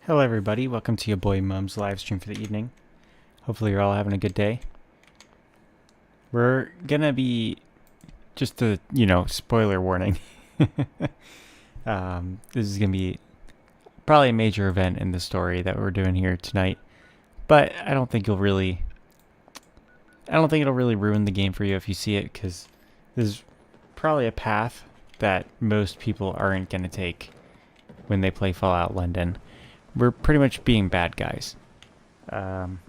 Hello everybody, welcome to your boy Mum's live stream for the evening. Hopefully you're all having a good day. We're gonna be, just a, spoiler warning. This is gonna be probably a major event in the story that we're doing here tonight. But I don't think it'll really ruin the game for you if you see it, because this is probably a path that most people aren't gonna take when they play Fallout London. We're pretty much being bad guys. And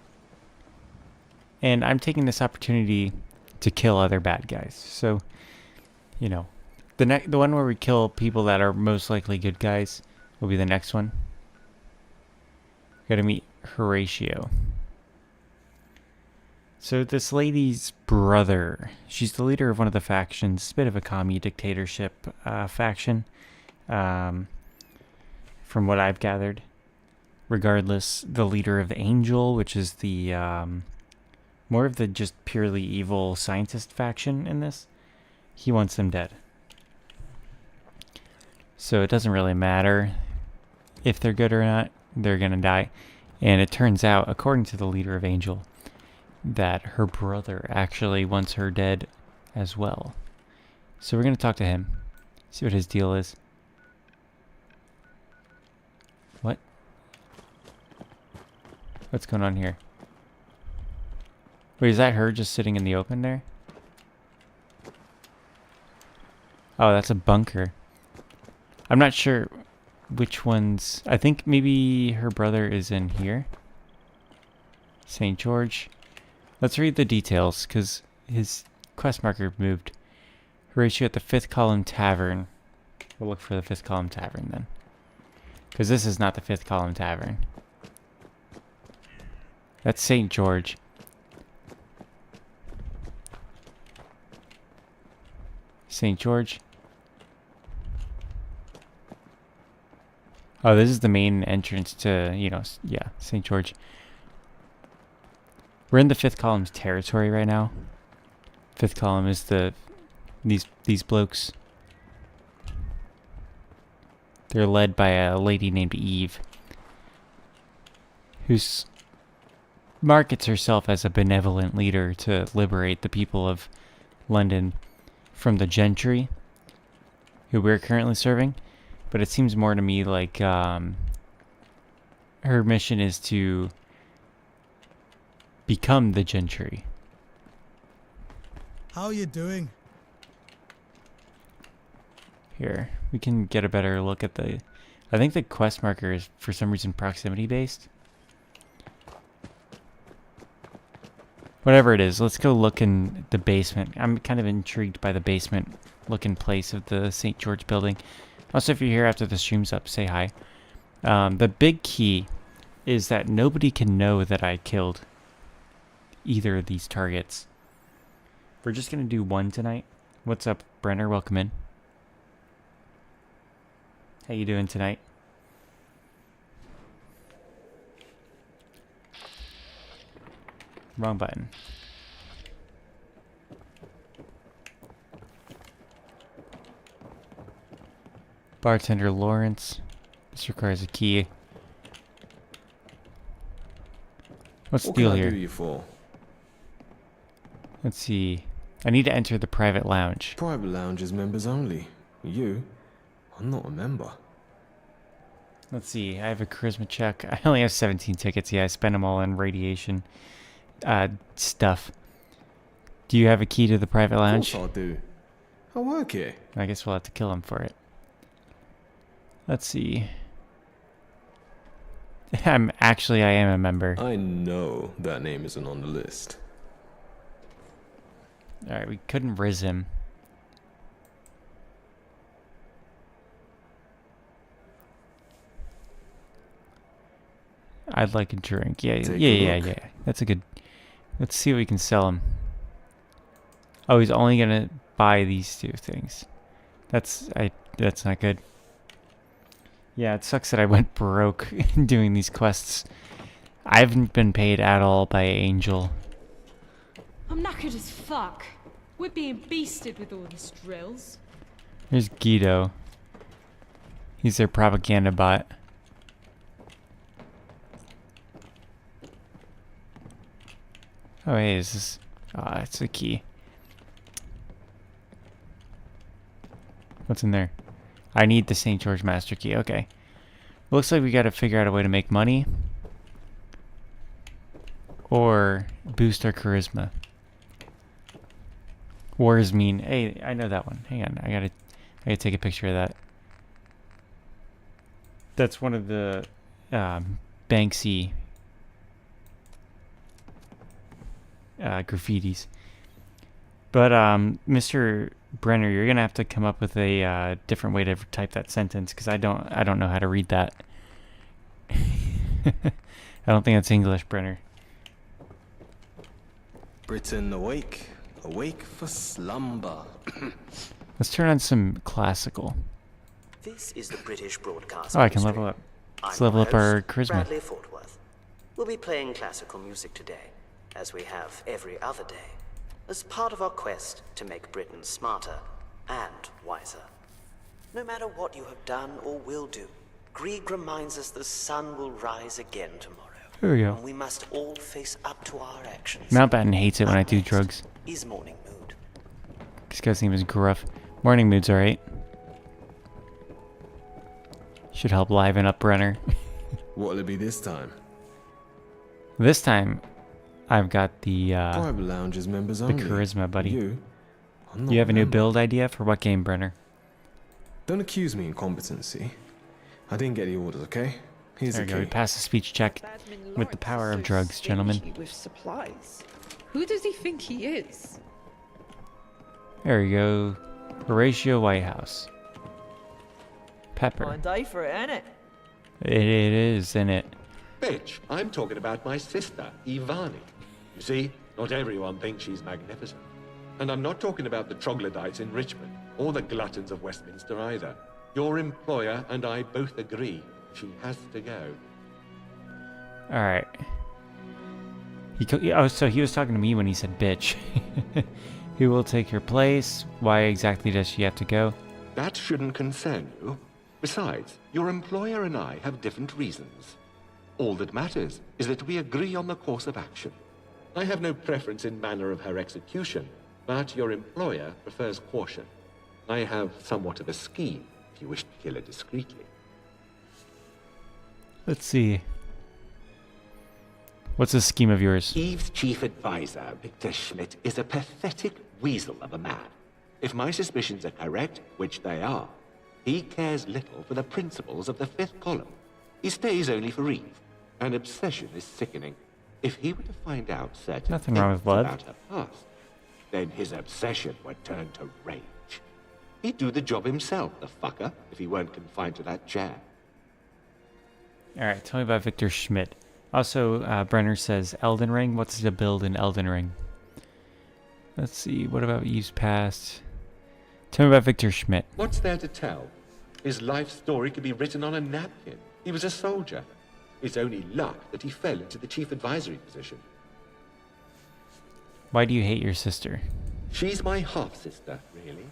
I'm taking this opportunity to kill other bad guys. So, the one where we kill people that are most likely good guys will be the next one. Gotta meet Horatio. So this lady's brother, she's the leader of one of the factions. It's a bit of a commie dictatorship faction, from what I've gathered. Regardless, the leader of Angel, which is the more of the just purely evil scientist faction in this, he wants them dead. So it doesn't really matter if they're good or not, they're gonna die. And it turns out, according to the leader of Angel, that her brother actually wants her dead as well. So we're gonna talk to him, see what his deal is. What? What's going on here? Wait, is that her just sitting in the open there? Oh, that's a bunker. I'm not sure which ones. I think maybe her brother is in here. St. George. Let's read the details, because his quest marker moved. Horatio at the 5th Column Tavern. We'll look for the 5th Column Tavern then. Because this is not the 5th Column Tavern. That's St. George. St. George. Oh, this is the main entrance to, yeah, St. George. We're in the 5th Column's territory right now. 5th Column is these blokes. They're led by a lady named Eve, who's markets herself as a benevolent leader to liberate the people of London from the gentry who we're currently serving. But it seems more to me like her mission is to become the gentry. How are you doing? Here, we can get a better look at the... I think the quest marker is for some reason proximity based. Whatever it is, let's go look in the basement. I'm kind of intrigued by the basement looking place of the St. George building. Also, if you're here after the stream's up, say hi. The big key is that nobody can know that I killed either of these targets. We're just going to do one tonight. What's up, Brenner? Welcome in. How you doing tonight? Wrong button. Bartender Lawrence. This requires a key. What's the deal here? What can I do you for? Let's see. I need to enter the private lounge. Private lounge is members only. You? I'm not a member. Let's see. I have a charisma check. I only have 17 tickets. Yeah, I spent them all on radiation stuff. Do you have a key to the private lounge? Of course I do. I work here. I guess we'll have to kill him for it. Let's see. I am a member. I know that name isn't on the list. Alright, we couldn't riz him. I'd like a drink. Yeah. That's a good... Let's see what we can sell him. Oh, he's only gonna buy these two things. That's not good. Yeah, it sucks that I went broke doing these quests. I haven't been paid at all by Angel. I'm knackered as fuck. We're being beasted with all these drills. Here's Guido. He's their propaganda bot. Oh, hey, is this... Ah, it's a key. What's in there? I need the St. George Master Key. Okay. Looks like we gotta figure out a way to make money. Or boost our charisma. Wars mean... Hey, I know that one. Hang on. I gotta take a picture of that. That's one of the Banksy graffitis. But Mr. Brenner, you're gonna have to come up with a different way to type that sentence because I don't know how to read that. I don't think that's English, Brenner. Britain awake, awake for slumber. Let's turn on some classical. This is the British Broadcasting Oh, I can Industry. level up. Let's I'm level your up our host, charisma. Bradley Fortworth. We'll be playing classical music today, as we have every other day, as part of our quest to make Britain smarter and wiser. No matter what you have done or will do, Grieg reminds us the sun will rise again tomorrow. There we go. And we must all face up to our actions. Mountbatten hates it when I Up do next drugs. is Morning Mood. This guy's name is Gruff. Morning mood's alright. Should help liven up Brenner. What'll it be this time? This time, I've got the Private lounges members only. charisma, buddy. You? I'm not You have a new member. build idea for what game, Brenner? Don't accuse me of incompetency. I didn't get the orders, okay? Here's There the we go. We key. passed the speech check with the power of drugs, gentlemen. With supplies. Who does he think he is? There we go. Horatio Whitehouse. Pepper. Fine day for it, ain't it? It is, isn't it? Bitch, I'm talking about my sister, Ivani. You see, not everyone thinks she's magnificent. And I'm not talking about the troglodytes in Richmond, or the gluttons of Westminster either. Your employer and I both agree she has to go. Alright. So he was talking to me when he said bitch. Who will take her place? Why exactly does she have to go? That shouldn't concern you. Besides, your employer and I have different reasons. All that matters is that we agree on the course of action. I have no preference in manner of her execution, but your employer prefers caution. I have somewhat of a scheme, if you wish to kill her discreetly. Let's see. What's the scheme of yours? Eve's chief advisor, Victor Schmidt, is a pathetic weasel of a man. If my suspicions are correct, which they are, he cares little for the principles of the fifth column. He stays only for Eve. An obsession is sickening. If he were to find out certain Nothing wrong with things love. about her past, then his obsession would turn to rage. He'd do the job himself, the fucker, if he weren't confined to that chair. Alright, tell me about Victor Schmidt. Also, Brenner says Elden Ring. What's the build in Elden Ring? Let's see, what about Eve's past? Tell me about Victor Schmidt. What's there to tell? His life story could be written on a napkin. He was a soldier. It's only luck that he fell into the chief advisory position. Why do you hate your sister? She's my half-sister, really.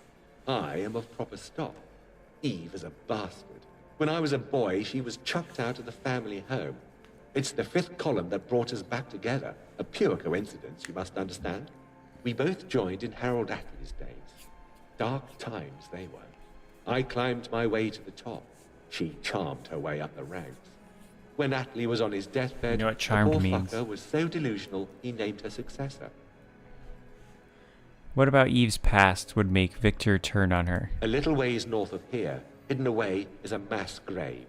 I am of proper stock. Eve is a bastard. When I was a boy, she was chucked out of the family home. It's the fifth column that brought us back together. A pure coincidence, you must understand. We both joined in Harold Attlee's days. Dark times they were. I climbed my way to the top. She charmed her way up the ranks. When Attlee was on his deathbed, You know what the charmed poor means. fucker was so delusional he named her successor. What about Eve's past would make Victor turn on her? A little ways north of here, hidden away, is a mass grave.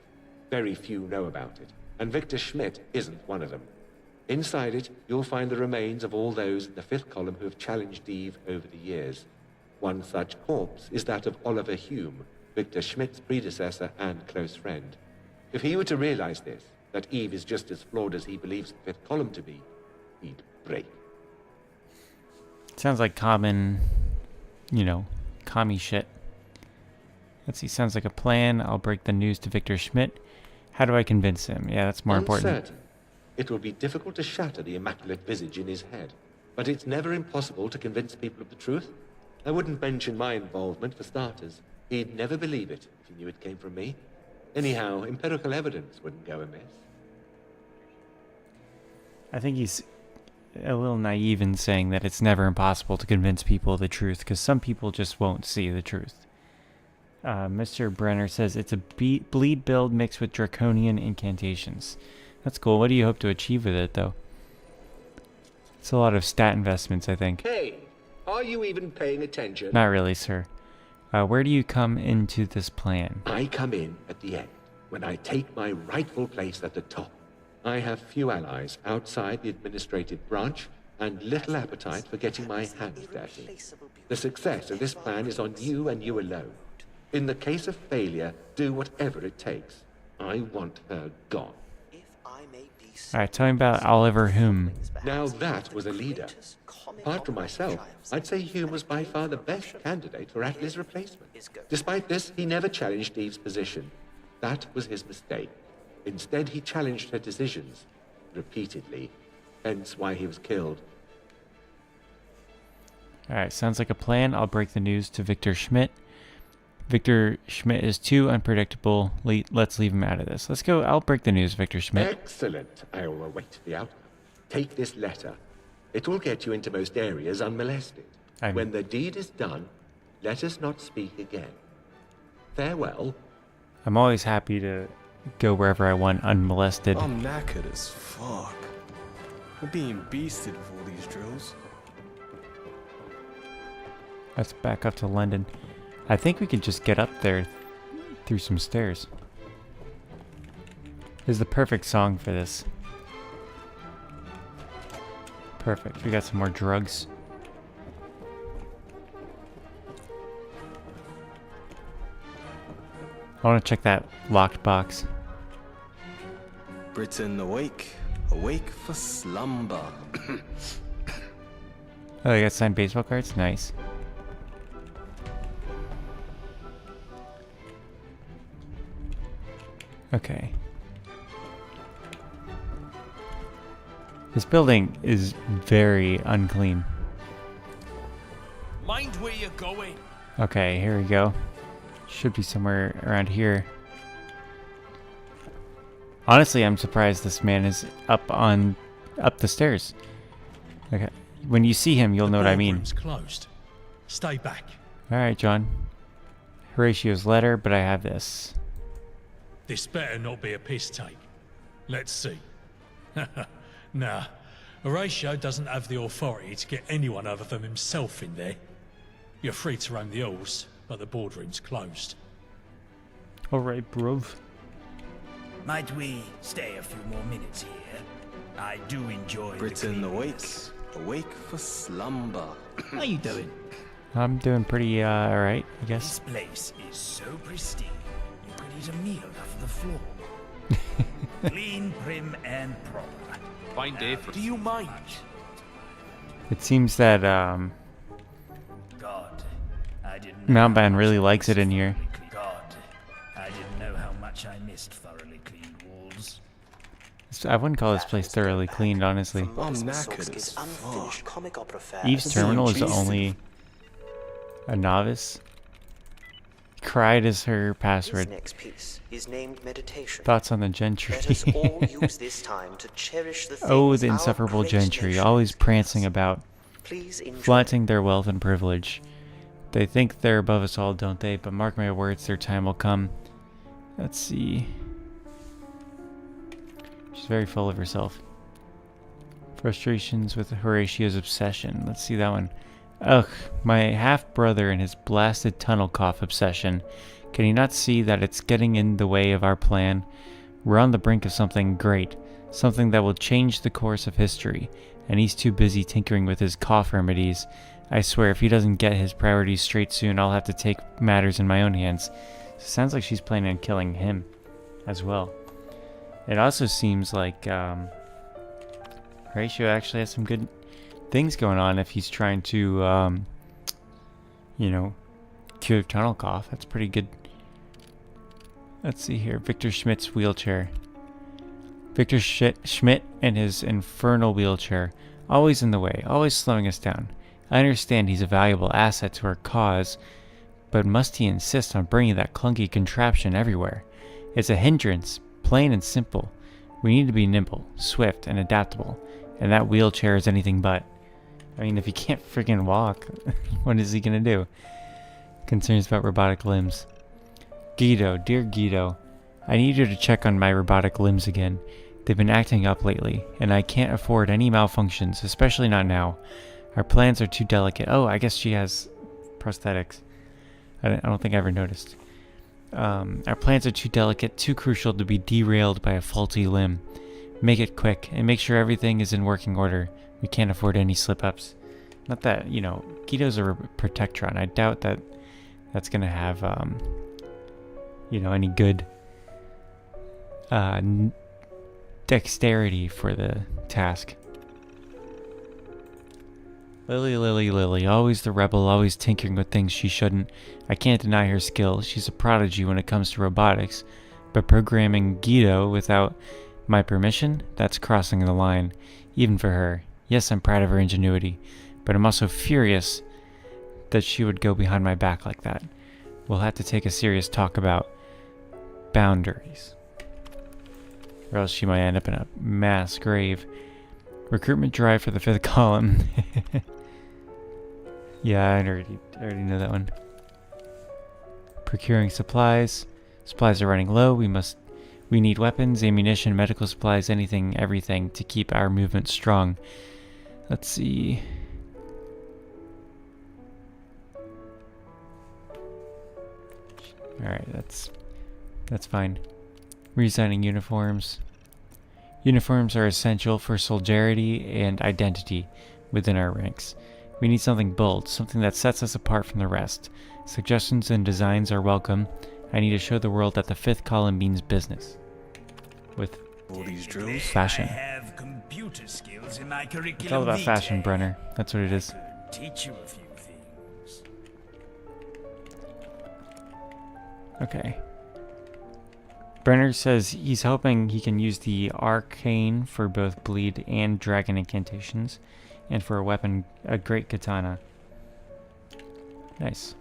Very few know about it, and Victor Schmidt isn't one of them. Inside it, you'll find the remains of all those in the fifth column who have challenged Eve over the years. One such corpse is that of Oliver Hume, Victor Schmidt's predecessor and close friend. If he were to realize this, that Eve is just as flawed as he believes the fifth column to be, he'd break. Sounds like common, commie shit. Let's see, sounds like a plan. I'll break the news to Victor Schmidt. How do I convince him? Yeah, that's more important. Uncertain. It will be difficult to shatter the immaculate visage in his head, but it's never impossible to convince people of the truth. I wouldn't mention my involvement for starters. He'd never believe it if he knew it came from me. Anyhow, empirical evidence wouldn't go amiss. I think he's a little naive in saying that it's never impossible to convince people of the truth, because some people just won't see the truth. Mr. Brenner says it's a bleed build mixed with draconian incantations. That's cool. What do you hope to achieve with it, though? It's a lot of stat investments, I think. Hey, are you even paying attention? Not really, sir. Where do you come into this plan? I come in at the end, when I take my rightful place at the top. I have few allies outside the administrative branch, and little appetite for getting my hands dirty. The success of this plan is on you and you alone. In the case of failure, do whatever it takes. I want her gone. Alright, tell me about Oliver Hume. Now that was a leader. Apart from myself, I'd say Hume was by far the best candidate for Atlee's replacement. Despite this, he never challenged Eve's position. That was his mistake. Instead, he challenged her decisions, repeatedly. Hence why he was killed. Alright, sounds like a plan. I'll break the news to Victor Schmidt. Victor Schmidt is too unpredictable. Let's leave him out of this. Let's go. I'll break the news, Victor Schmidt. Excellent. I will await the outcome. Take this letter. It will get you into most areas unmolested. When the deed is done, let us not speak again. Farewell. I'm always happy to go wherever I want unmolested. I'm knackered as fuck. We're being beasted with all these drills. Let's back up to London. I think we could just get up there through some stairs. This is the perfect song for this. Perfect. We got some more drugs. I want to check that locked box. Britain awake, awake for slumber. Oh, they got signed baseball cards? Nice. Okay. This building is very unclean. Mind where you're going. Okay, here we go. Should be somewhere around here. Honestly, I'm surprised this man is up the stairs. Okay. When you see him, you'll know what I mean. Boardroom's closed. Stay back. Alright, John. Horatio's letter, but I have this. This better not be a piss take. Let's see. Nah, Horatio doesn't have the authority to get anyone other than himself in there. You're free to roam the halls, but the boardroom's closed. Alright, bruv. Might we stay a few more minutes here? I do enjoy Britain the awake, cleanliness. awake for slumber. How you doing? I'm doing pretty alright, I guess. This place is so pristine, you could eat a meal off the floor. Clean, prim, and proper. Fine day for... Do you mind? It seems that God, I didn't know Mountbatten how really much I likes it in missed here. thoroughly clean- God, I didn't know how much I missed thoroughly cleaned walls. I wouldn't call this place thoroughly cleaned, honestly. I'm knackered as fuck. Eve's terminal is only a novice. Cried is her This password. next piece is named meditation. Thoughts on the gentry. Let us all use this time to cherish the Oh, things the our insufferable great gentry, nation always has given prancing us. about, Please enjoy. flaunting their wealth and privilege. They think they're above us all, don't they? But mark my words, their time will come. Let's see. She's very full of herself. Frustrations with Horatio's obsession. Let's see that one. Ugh, my half-brother and his blasted tunnel cough obsession. Can he not see that it's getting in the way of our plan? We're on the brink of something great. Something that will change the course of history. And he's too busy tinkering with his cough remedies. I swear, if he doesn't get his priorities straight soon, I'll have to take matters in my own hands. Sounds like she's planning on killing him as well. It also seems like Horatio actually has some good things going on if he's trying to, you know, cure tunnel cough. That's pretty good. Let's see here. Victor Schmidt's wheelchair. Victor Schmidt and his infernal wheelchair. Always in the way, always slowing us down. I understand he's a valuable asset to our cause, but must he insist on bringing that clunky contraption everywhere? It's a hindrance, plain and simple. We need to be nimble, swift, and adaptable. And that wheelchair is anything but. I mean, if he can't freaking walk, what is he gonna do? Concerns about robotic limbs. Guido, dear Guido, I need you to check on my robotic limbs again. They've been acting up lately, and I can't afford any malfunctions, especially not now. Our plans are too delicate. Oh, I guess she has prosthetics. I don't think I ever noticed. Our plans are too delicate, too crucial to be derailed by a faulty limb. Make it quick, and make sure everything is in working order. We can't afford any slip-ups. Not that, you know, Guido's a Protectron. I doubt that that's going to have, you know, any good dexterity for the task. Lily, Lily, Lily, always the rebel, always tinkering with things she shouldn't. I can't deny her skill. She's a prodigy when it comes to robotics. But programming Guido without my permission? That's crossing the line, even for her. Yes, I'm proud of her ingenuity, but I'm also furious that she would go behind my back like that. We'll have to take a serious talk about boundaries, or else she might end up in a mass grave. Recruitment drive for the 5th column. Yeah, I already know that one. Procuring supplies. Supplies are running low. We need weapons, ammunition, medical supplies, anything, everything to keep our movement strong. Let's see. Alright, that's fine. Redesigning uniforms. Uniforms are essential for solidarity and identity within our ranks. We need something bold, something that sets us apart from the rest. Suggestions and designs are welcome. I need to show the world that the 5th column means business. With All these drills. fashion. I have computer skills in my curriculum. It's all about fashion, vitae. Brenner. That's what it is. Could teach you a few things. Okay. Brenner says he's hoping he can use the arcane for both bleed and dragon incantations, and for a weapon, a great katana. Nice.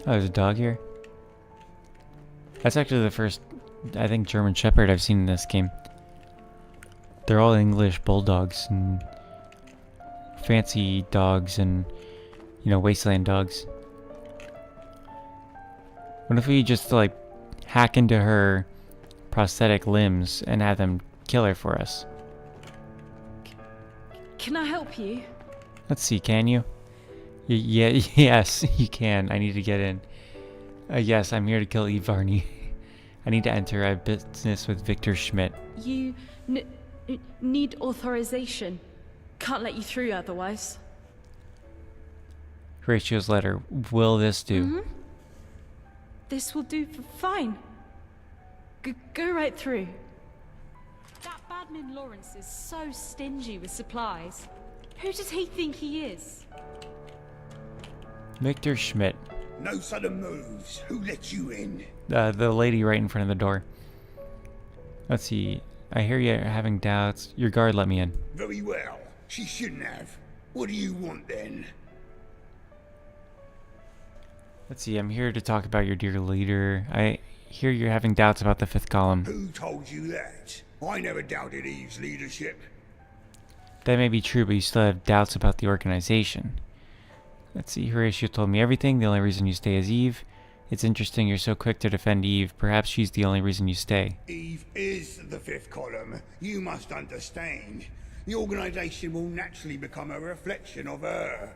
Oh, there's a dog here. That's actually the first, I think, German Shepherd I've seen in this game. They're all English bulldogs and fancy dogs and, you know, wasteland dogs. What if we just, like, hack into her prosthetic limbs and have them kill her for us? Can I help you? Let's see, can you? Yeah, yes, you can. I need to get in. Yes, I'm here to kill Eve Varney. I need to enter. I have business with Victor Schmidt. You need authorization. Can't let you through otherwise. Horatio's letter. Will this do? Mm-hmm. This will do fine. Go right through. That badman Lawrence is so stingy with supplies. Who does he think he is? Victor Schmidt. No sudden moves. Who let you in? The lady right in front of the door. Let's see. I hear you're having doubts. Your guard let me in. Very well. She shouldn't have. What do you want then? Let's see. I'm here to talk about your dear leader. I hear you're having doubts about the 5th column. Who told you that? I never doubted Eve's leadership. That may be true, but you still have doubts about the organization. Let's see. Horatio told me everything. The only reason you stay is Eve. It's interesting you're so quick to defend Eve. Perhaps she's the only reason you stay. Eve is the 5th column. You must understand. The organization will naturally become a reflection of her.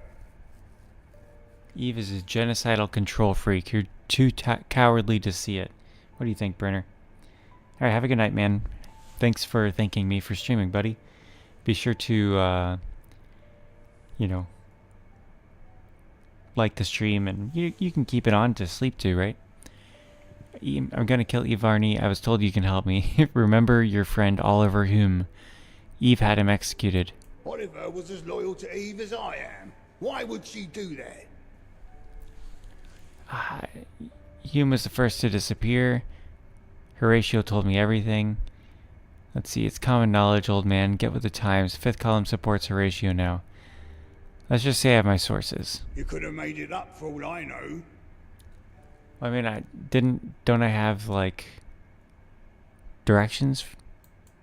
Eve is a genocidal control freak. You're too cowardly to see it. What do you think, Brenner? Alright, have a good night, man. Thanks for thanking me for streaming, buddy. Be sure to, you know, like the stream, and you can keep it on to sleep too, right? I'm gonna kill Eve Varney. I was told you can help me. Remember your friend Oliver Hume. Eve had him executed. Oliver was as loyal to Eve as I am. Why would she do that? Hume was the first to disappear. Horatio told me everything. Let's see, it's common knowledge, old man. Get with the times. 5th column supports Horatio now. Let's just say I have my sources. You could have made it up for all I know. I mean, don't I have, like, directions?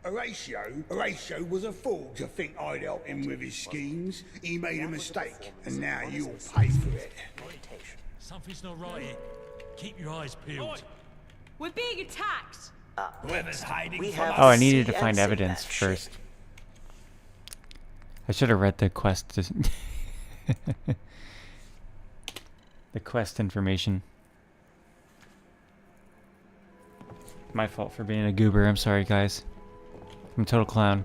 Horatio was a fool to think I'd help him with his schemes. He made a mistake, and now you'll pay for it. Something's not right here. Keep your eyes peeled. We're being attacked. Whoever's hiding We from have us. Oh, I needed to sea find and evidence that ship. first. I should have read the quest. The quest information. My fault for being a goober. I'm sorry, guys. I'm a total clown.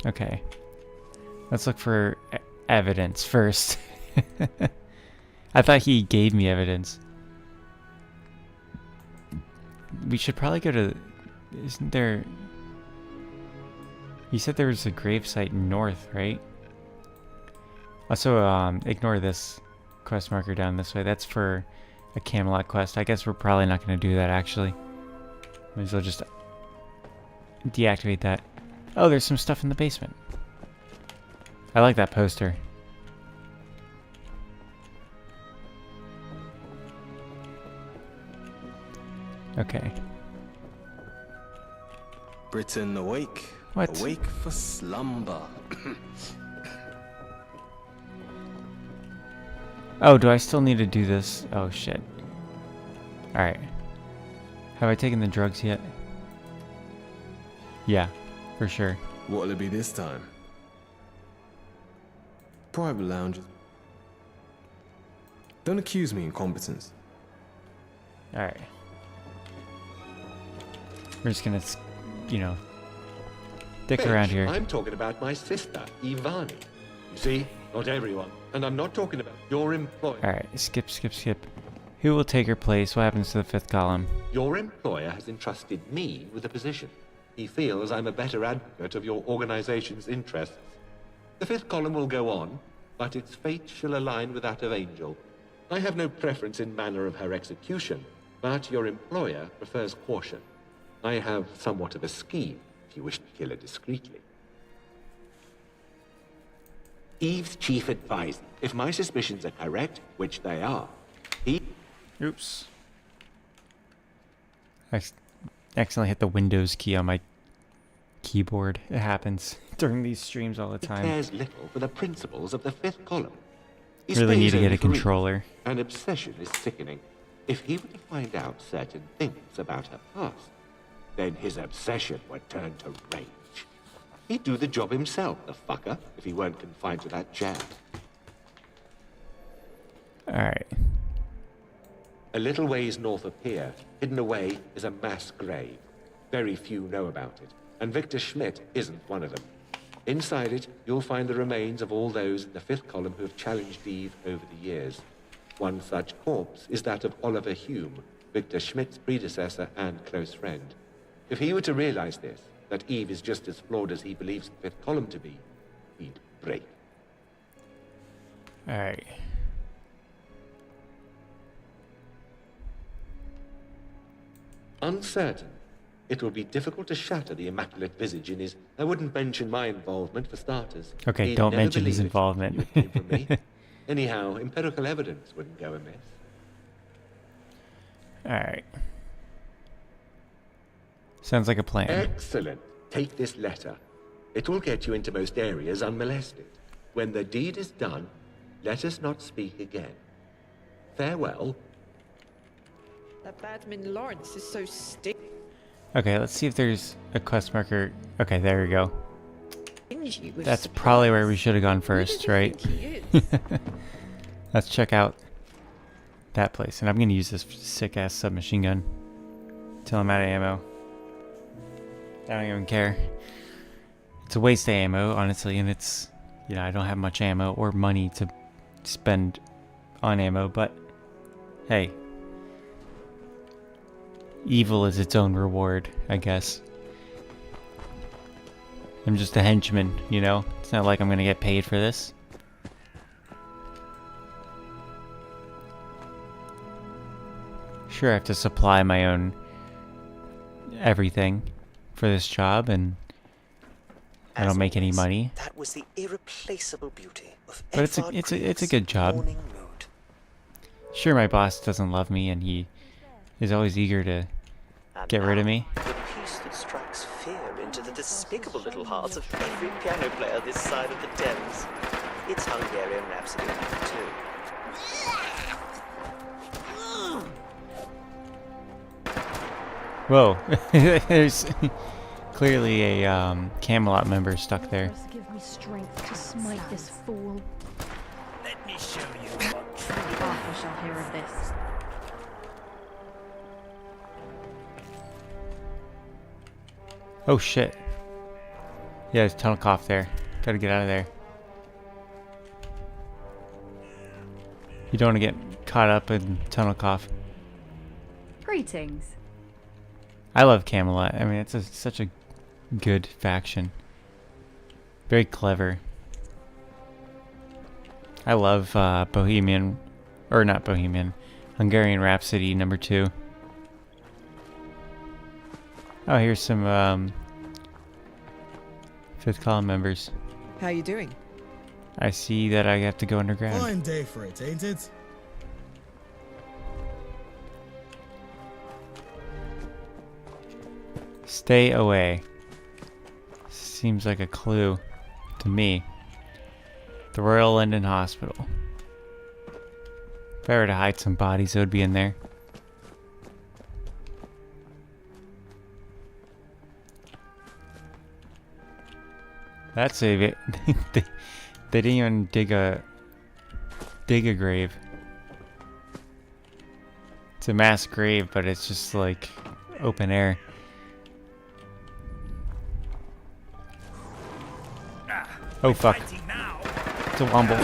Okay. Let's look for evidence first. I thought he gave me evidence. We should probably go to... Isn't there... You said there was a gravesite north, right? Also, ignore this quest marker down this way. That's for a Camelot quest. I guess we're probably not going to do that, actually. Might as well just deactivate that. Oh, there's some stuff in the basement. I like that poster. Okay. Britain awake. What? Awake for slumber. Oh, do I still need to do this? Oh, shit. Alright. Have I taken the drugs yet? Yeah, for sure. What'll it be this time? Private lounges. Don't accuse me of incompetence. Alright. We're just gonna, you know, dick around here. I'm talking about my sister, Ivani. You see, not everyone. And I'm not talking about your employer. Alright, skip, skip, skip. Who will take her place? What happens to the fifth column? Your employer has entrusted me with a position. He feels I'm a better advocate of your organization's interests. The fifth column will go on, but its fate shall align with that of Angel. I have no preference in manner of her execution, but your employer prefers caution. I have somewhat of a scheme, if you wish to kill her discreetly. Eve's chief advisor. If my suspicions are correct, which they are, he... Oops. I accidentally hit the Windows key on my keyboard. It happens during these streams all the time. cares little for the principles of the fifth column. He Really need stays to get a over for controller. An obsession is sickening. If he were to find out certain things about her past, then his obsession would turn to rage. He'd do the job himself, the fucker, if he weren't confined to that chair. Alright. A little ways north of here, hidden away, is a mass grave. Very few know about it, and Victor Schmidt isn't one of them. Inside it, you'll find the remains of all those in the fifth column who have challenged Eve over the years. One such corpse is that of Oliver Hume, Victor Schmidt's predecessor and close friend. If he were to realize this, that Eve is just as flawed as he believes the fifth column to be, he'd break. Alright. Uncertain. It will be difficult to shatter the immaculate visage in his... I wouldn't mention my involvement, for starters. Okay, He'd don't never mention his believe it involvement. if it came from me. Anyhow, empirical evidence wouldn't go amiss. Alright. Sounds like a plan. Excellent. Take this letter. It will get you into most areas unmolested. When the deed is done, let us not speak again. Farewell. That Badman Lawrence is so stingy Okay, let's see if there's a quest marker. Okay, there we go. with That's supplies. probably where we should have gone Who does first, he right? think he is? Let's check out that place. And I'm going to use this sick-ass submachine gun till I'm out of ammo. I don't even care. It's a waste of ammo, honestly, and it's, you know, I don't have much ammo or money to spend on ammo, but hey. Evil is its own reward, I guess. I'm just a henchman, you know? It's not like I'm gonna get paid for this. Sure, I have to supply my own everything for this job, and I don't make any money. That was the irreplaceable beauty of But it's a Edvard good job. Morning mood. Sure, my boss doesn't love me, and he is always eager to And get rid of now, me. the piece that strikes into the despicable little hearts of every piano player this side of the Thames. It's Hungarian Rhapsody too. Whoa. There's clearly a Camelot member stuck there. Just give me strength to smite this fool. Let me show you what true Arthur shall hear of this. Oh shit. Yeah, there's tunnel cough there. Gotta get out of there. You don't want to get caught up in tunnel cough. Greetings. I love Camelot. I mean, it's such a good faction. Very clever. I love Bohemian, or not Bohemian, Hungarian Rhapsody #2. Oh, here's some fifth column members. How you doing? I see that I have to go underground. Fine day for it, ain't it? Stay away. Seems like a clue to me. The Royal London Hospital. If I were to hide some bodies, it would be in there. That's a bit. they didn't even dig a grave. It's a mass grave, but it's just like open air. Oh fuck. It's a womble.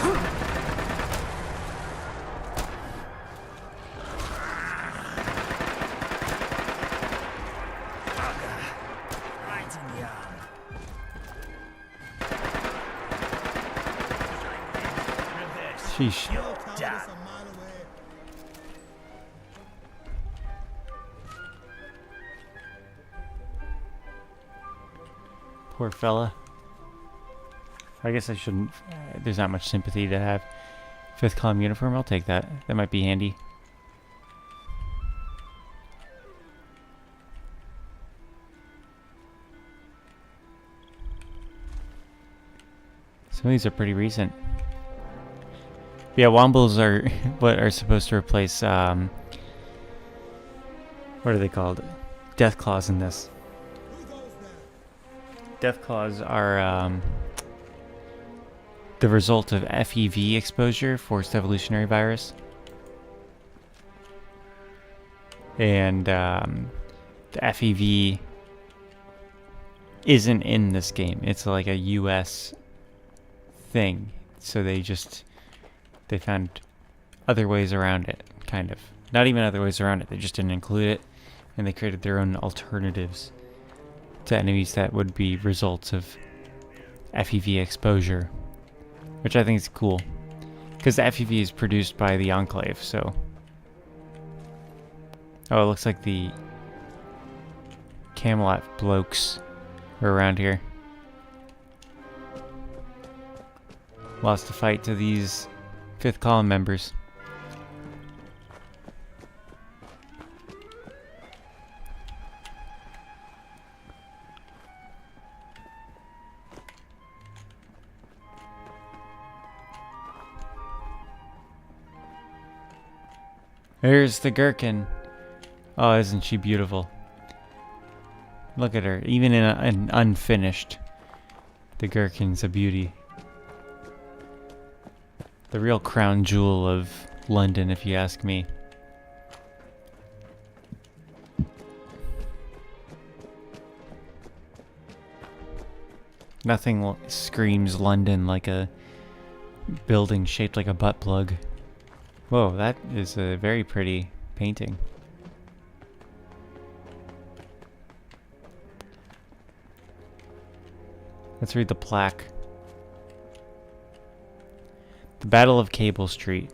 Right in the arm. Sheesh. You're done. Poor fella. I guess I shouldn't. There's not much sympathy to have. Fifth column uniform, I'll take that. That might be handy. Some of these are pretty recent. Yeah, wombles are what are supposed to replace, what are they called? Death claws in this. Death claws are, the result of FEV exposure, forced evolutionary virus. And the FEV isn't in this game. It's like a US thing. So they found other ways around it, kind of. Not even other ways around it, they just didn't include it. And they created their own alternatives to enemies that would be results of FEV exposure. Which I think is cool. Because the FEV is produced by the Enclave, so... Oh, it looks like the Camelot blokes are around here. Lost the fight to these fifth column members. There's the Gherkin. Oh, isn't she beautiful? Look at her. Even in an unfinished, the Gherkin's a beauty. The real crown jewel of London, if you ask me. Nothing screams London like a building shaped like a butt plug. Whoa, that is a very pretty painting. Let's read the plaque. The Battle of Cable Street.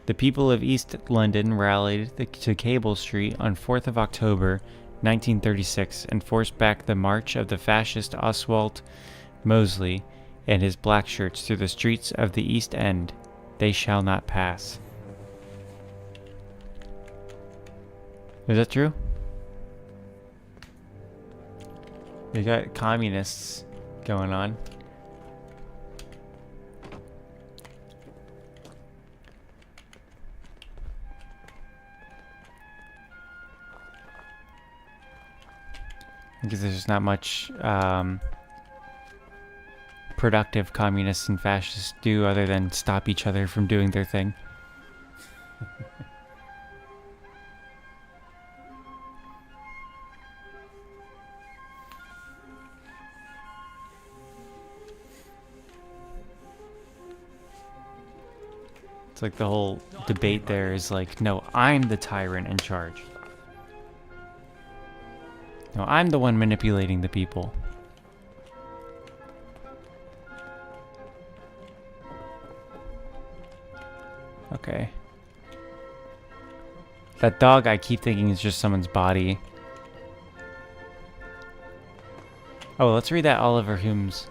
The people of East London rallied to Cable Street on 4th of October 1936 and forced back the march of the fascist Oswald Mosley and his black shirts through the streets of the East End. They shall not pass. Is that true? You got communists going on. Because there's just not much productive communists and fascists do other than stop each other from doing their thing. It's like the whole debate there is like, no, I'm the tyrant in charge. No, I'm the one manipulating the people. Okay. That dog I keep thinking is just someone's body. Oh, let's read that Oliver Hume's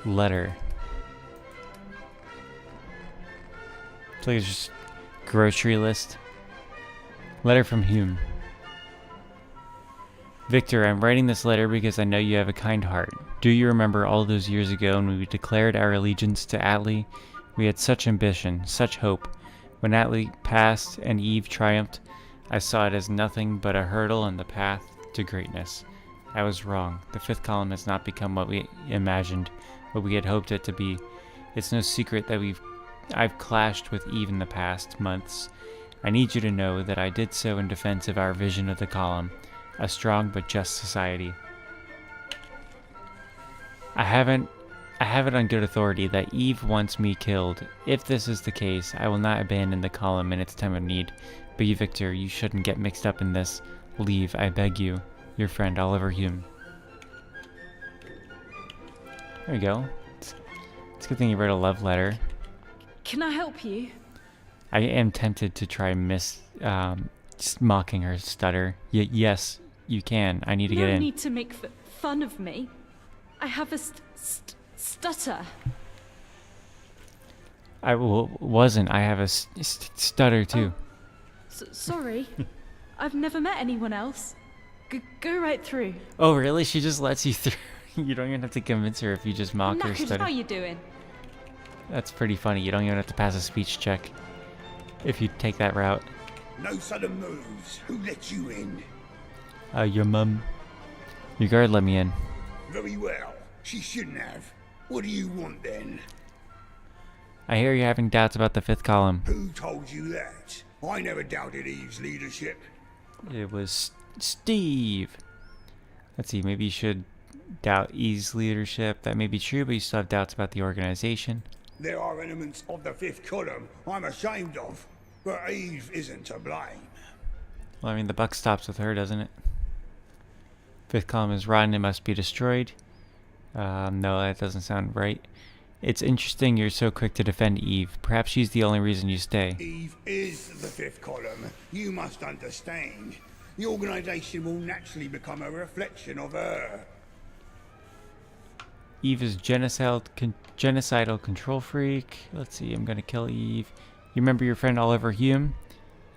letter. It's like it's just grocery list. Letter from Hume. Victor, I'm writing this letter because I know you have a kind heart. Do you remember all those years ago when we declared our allegiance to Atli? We had such ambition, such hope. When Atli passed and Eve triumphed, I saw it as nothing but a hurdle on the path to greatness. I was wrong. The fifth column has not become what we imagined, what we had hoped it to be. It's no secret that I've clashed with Eve in the past months. I need you to know that I did so in defense of our vision of the column, a strong but just society. I have it on good authority that Eve wants me killed. If this is the case, I will not abandon the column in its time of need. But you, Victor, you shouldn't get mixed up in this. Leave, I beg you. Your friend, Oliver Hume. There we go. It's a good thing you wrote a love letter. Can I help you? I am tempted to try just mocking her stutter. Yes, you can. I need to get in. No need to make fun of me. I have a stutter. I wasn't. I have a stutter too. Sorry. I've never met anyone else. Go right through. Oh, really? She just lets you through. You don't even have to convince her if you just mock her stutter. How you doing? That's pretty funny. You don't even have to pass a speech check if you take that route. No sudden moves. Who let you in? Your mum. Your guard let me in. Very well. She shouldn't have. What do you want then? I hear you're having doubts about the fifth column. Who told you that? I never doubted Eve's leadership. It was Steve. Let's see, maybe you should doubt Eve's leadership. That may be true, but you still have doubts about the organization. There are elements of the fifth column I'm ashamed of, but Eve isn't to blame. Well, I mean, the buck stops with her, doesn't it? Fifth column is rotten, it must be destroyed. No, that doesn't sound right. It's interesting you're so quick to defend Eve. Perhaps she's the only reason you stay. Eve is the fifth column. You must understand. The organization will naturally become a reflection of her. Eve is genocidal control freak. Let's see, I'm gonna kill Eve. You remember your friend Oliver Hume?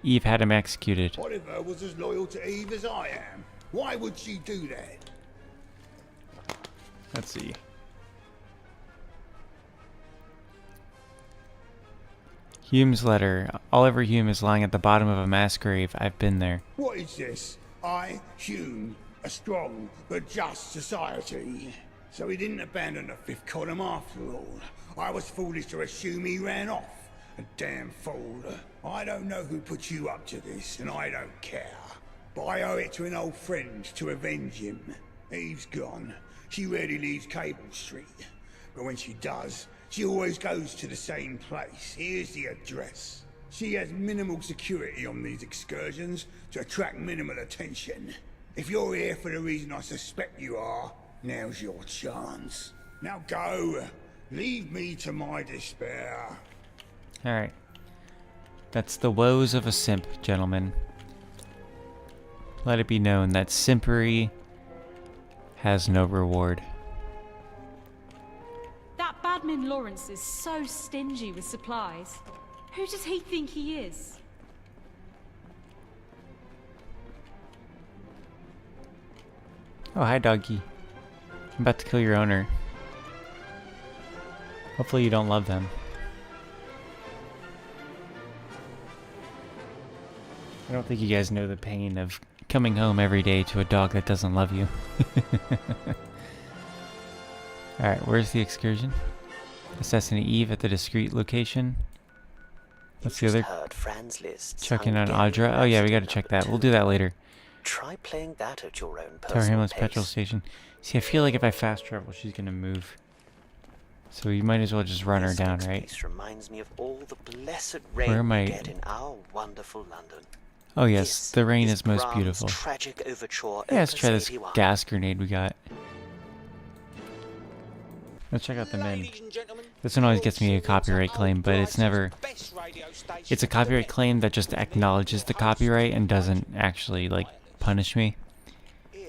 Eve had him executed. Oliver was as loyal to Eve as I am. Why would she do that? Let's see. Hume's letter. Oliver Hume is lying at the bottom of a mass grave. I've been there. What is this? I, Hume, a strong but just society. So he didn't abandon the fifth column after all. I was foolish to assume he ran off. A damn fool. I don't know who put you up to this, and I don't care. But I owe it to an old friend to avenge him. Eve's gone. She rarely leaves Cable Street. But when she does, she always goes to the same place. Here's the address. She has minimal security on these excursions to attract minimal attention. If you're here for the reason I suspect you are, now's your chance. Now go. Leave me to my despair. Alright. That's the woes of a simp, gentlemen. Let it be known that simpery has no reward. That Badman Lawrence is so stingy with supplies. Who does he think he is? Oh, hi, doggy. I'm about to kill your owner. Hopefully you don't love them. I don't think you guys know the pain of coming home every day to a dog that doesn't love you. Alright, where's the excursion? Assassinate Eve at the discreet location. What's the other? Heard Franz Liszt's Check in on Hungarian Audra. Oh yeah, we gotta Rhapsody check No. that. We'll do that later. Try playing that at your own Tower personal Hamlet's pace. petrol station. See, I feel like if I fast travel, she's gonna move. So we might as well just run her This down, next right? piece reminds me of all the blessed rain Where am we I? get in our wonderful London. Oh yes, This the rain is most Brahms' beautiful. Tragic overture, Yeah, let's opus try this 81. gas grenade we got. Let's check out the men. This one always gets me a copyright claim, but it's never... It's a copyright claim that just acknowledges the copyright and doesn't actually, like, punish me.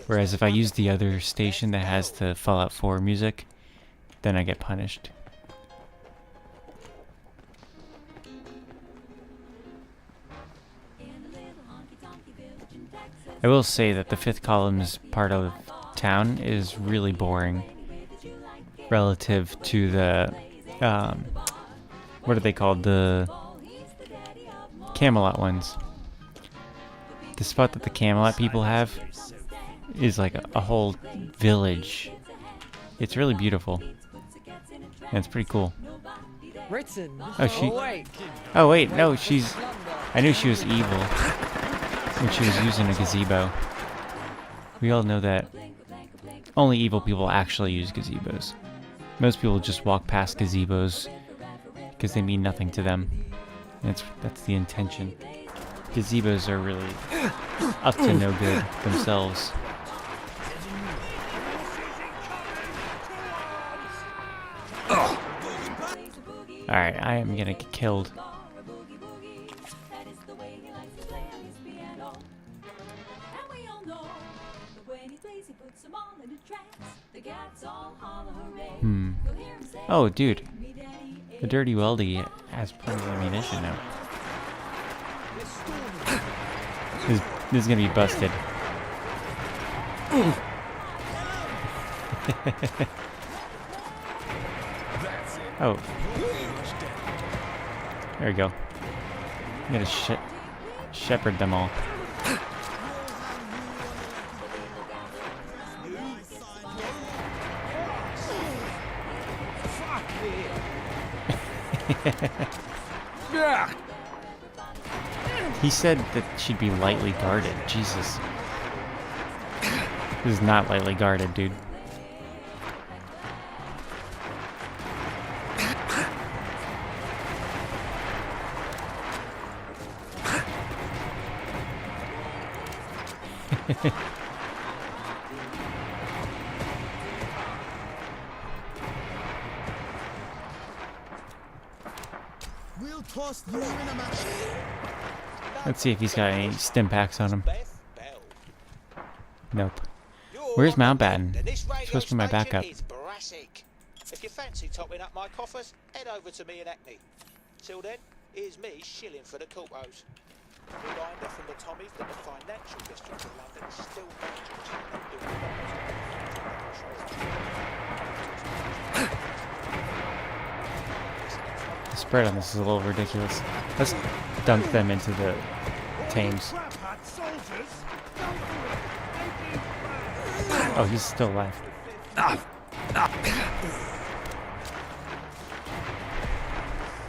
Whereas if I use the other station that has the Fallout 4 music, then I get punished. I will say that the fifth column's part of town is really boring relative to the, what are they called? The Camelot ones. The spot that the Camelot people have is like a whole village. It's really beautiful. And it's pretty cool. Written. Oh wait, no, she's... I knew she was evil when she was using a gazebo. We all know that only evil people actually use gazebos. Most people just walk past gazebos because they mean nothing to them. And that's the intention. Gazebos are really up to no good themselves. Alright, I am gonna get killed. Oh, dude. The Dirty Weldy has plenty of ammunition now. This is gonna be busted. Oh. There we go. I'm gonna shepherd them all. He said that she'd be lightly guarded. Jesus. This is not lightly guarded, dude. We'll toss you in a match. Let's see if he's got any stim packs on him. Nope. Where's Mountbatten? He's supposed to be my backup. If you fancy topping up my coffers, head over to me in Hackney. Till then, here's me shilling for the corpos. Reminder from the Tommies that the financial district of London is still dangerous and doing The spread on this is a little ridiculous. Let's dunk them into the Thames. Oh, he's still alive.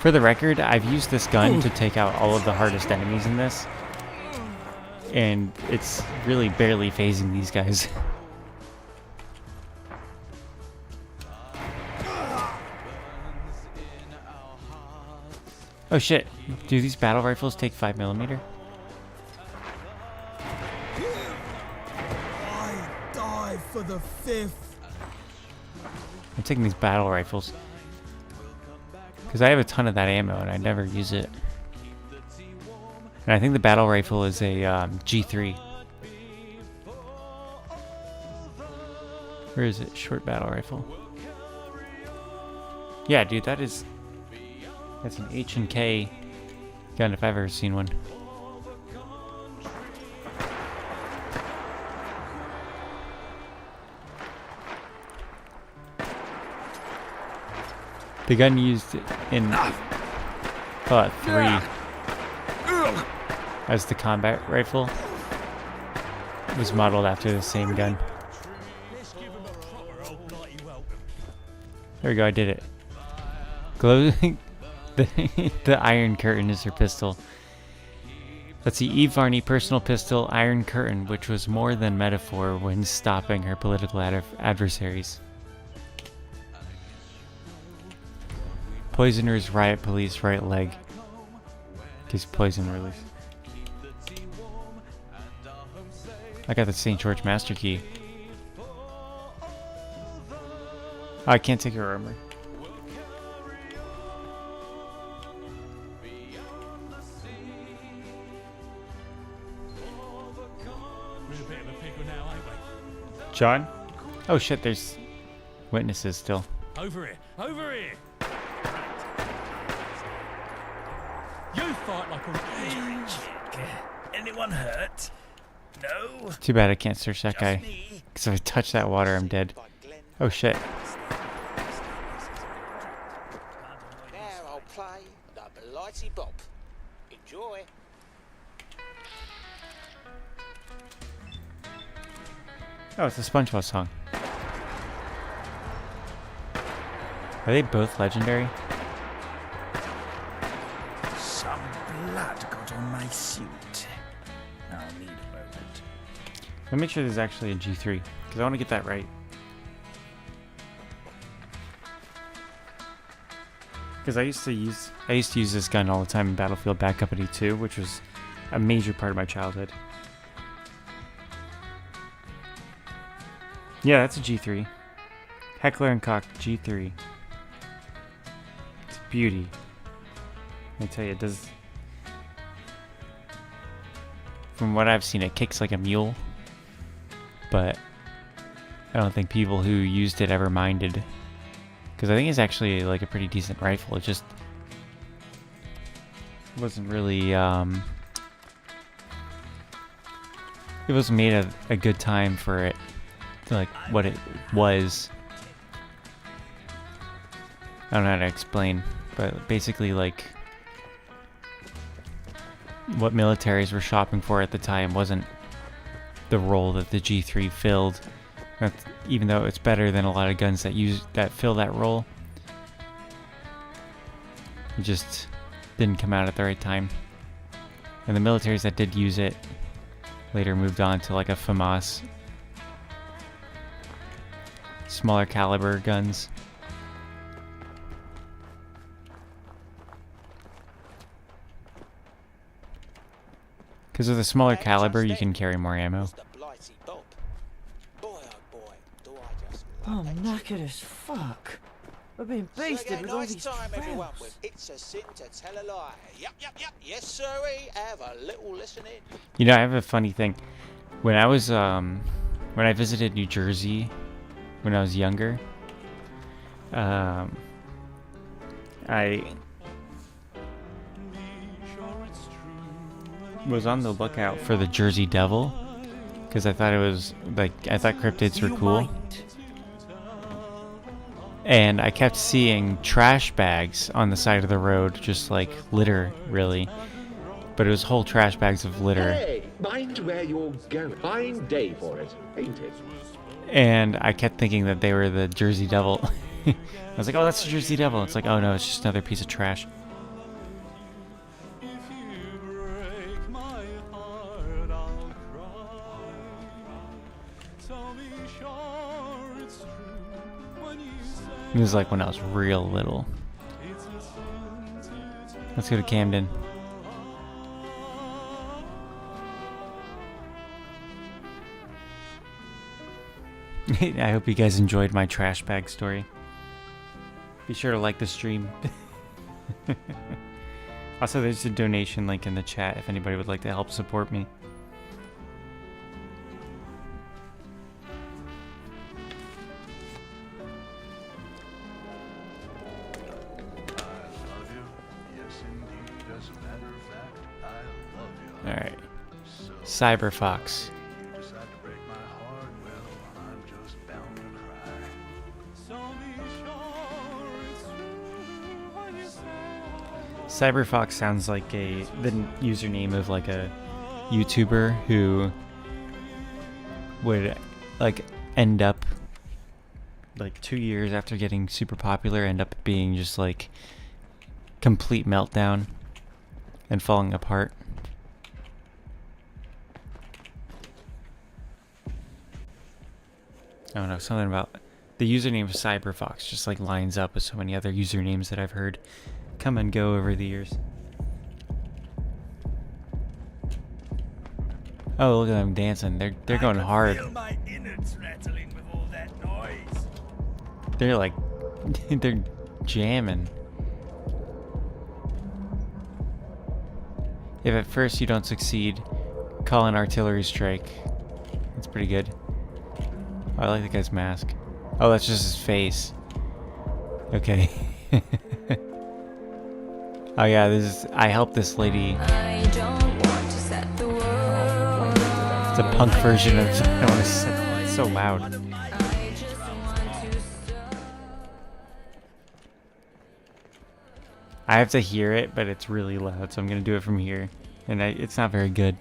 For the record, I've used this gun to take out all of the hardest enemies in this. And it's really barely phasing these guys. Oh shit. Do these battle rifles take 5mm? I die for the fifth. I'm taking these battle rifles. Because I have a ton of that ammo and I never use it. And I think the battle rifle is a G3. Where is it? Short battle rifle. Yeah, dude, that's an H&K gun if I've ever seen one. The gun used in Fallout 3 as the combat rifle was modeled after the same gun. There we go, I did it. Glowing the Iron Curtain is her pistol. Let's see, Eve Varney, personal pistol, Iron Curtain, which was more than metaphor when stopping her political adversaries. Poisoner's riot police right leg. Gives poison release. I got the St. George Master Key. Oh, I can't take her armor. John? Oh shit, there's witnesses still. Over here! Over here! You fight like a Anyone hurt? No? Too bad I can't search that guy. Because if I touch that water, I'm dead. Oh shit. Now I'll play the Blighty Bop. Enjoy. Oh, it's a SpongeBob song. Are they both legendary? Some blood got on my suit. I'll need a moment. Let me make sure there's actually a G3, because I want to get that right. Because I used to use this gun all the time in Battlefield Bad Company 2, which was a major part of my childhood. Yeah, that's a G3. Heckler and Koch G3. It's a beauty. Let me tell you, it does. From what I've seen, it kicks like a mule. But I don't think people who used it ever minded. Because I think it's actually like a pretty decent rifle. It just wasn't really, it wasn't made at a good time for it. Like what it was. I don't know how to explain, but basically like what militaries were shopping for at the time wasn't the role that the G3 filled. Even though it's better than a lot of guns that fill that role, it just didn't come out at the right time. And the militaries that did use it later moved on to like a FAMAS, smaller caliber guns. Because with a smaller caliber, you can carry more ammo. I'm knackered as fuck. I've been basted with all these tramps. It's a sin to tell a lie. Yup. Yes, sirree. Have a little listening. You know, I have a funny thing. When I was, when I visited New Jersey when I was younger, I was on the lookout for the Jersey Devil because I thought it was like, I thought cryptids were cool. And I kept seeing trash bags on the side of the road, just like litter, really. But it was whole trash bags of litter. Hey, mind where you're going. Fine day for it, ain't it? And I kept thinking that they were the Jersey Devil. I was like, oh, that's the Jersey Devil. It's like, oh no, it's just another piece of trash. It was like when I was real little. Let's go to Camden. I hope you guys enjoyed my trash bag story. Be sure to like the stream. Also, there's a donation link in the chat if anybody would like to help support me. Alright. Cyberfox. Cyberfox sounds like the username of like a YouTuber who would like end up like 2 years after getting super popular, end up being just like complete meltdown and falling apart. I don't know, something about the username of Cyberfox just like lines up with so many other usernames that I've heard come and go over the years. Oh, look at them dancing. They're going hard. They're like they're jamming. If at first you don't succeed, call an artillery strike. That's pretty good. Oh, I like the guy's mask. Oh, that's just his face. Okay. Oh yeah, this is. I helped this lady. It's a punk version of. I don't want to set. It's so loud. I have to hear it, but it's really loud, so I'm gonna do it from here, and it's not very good,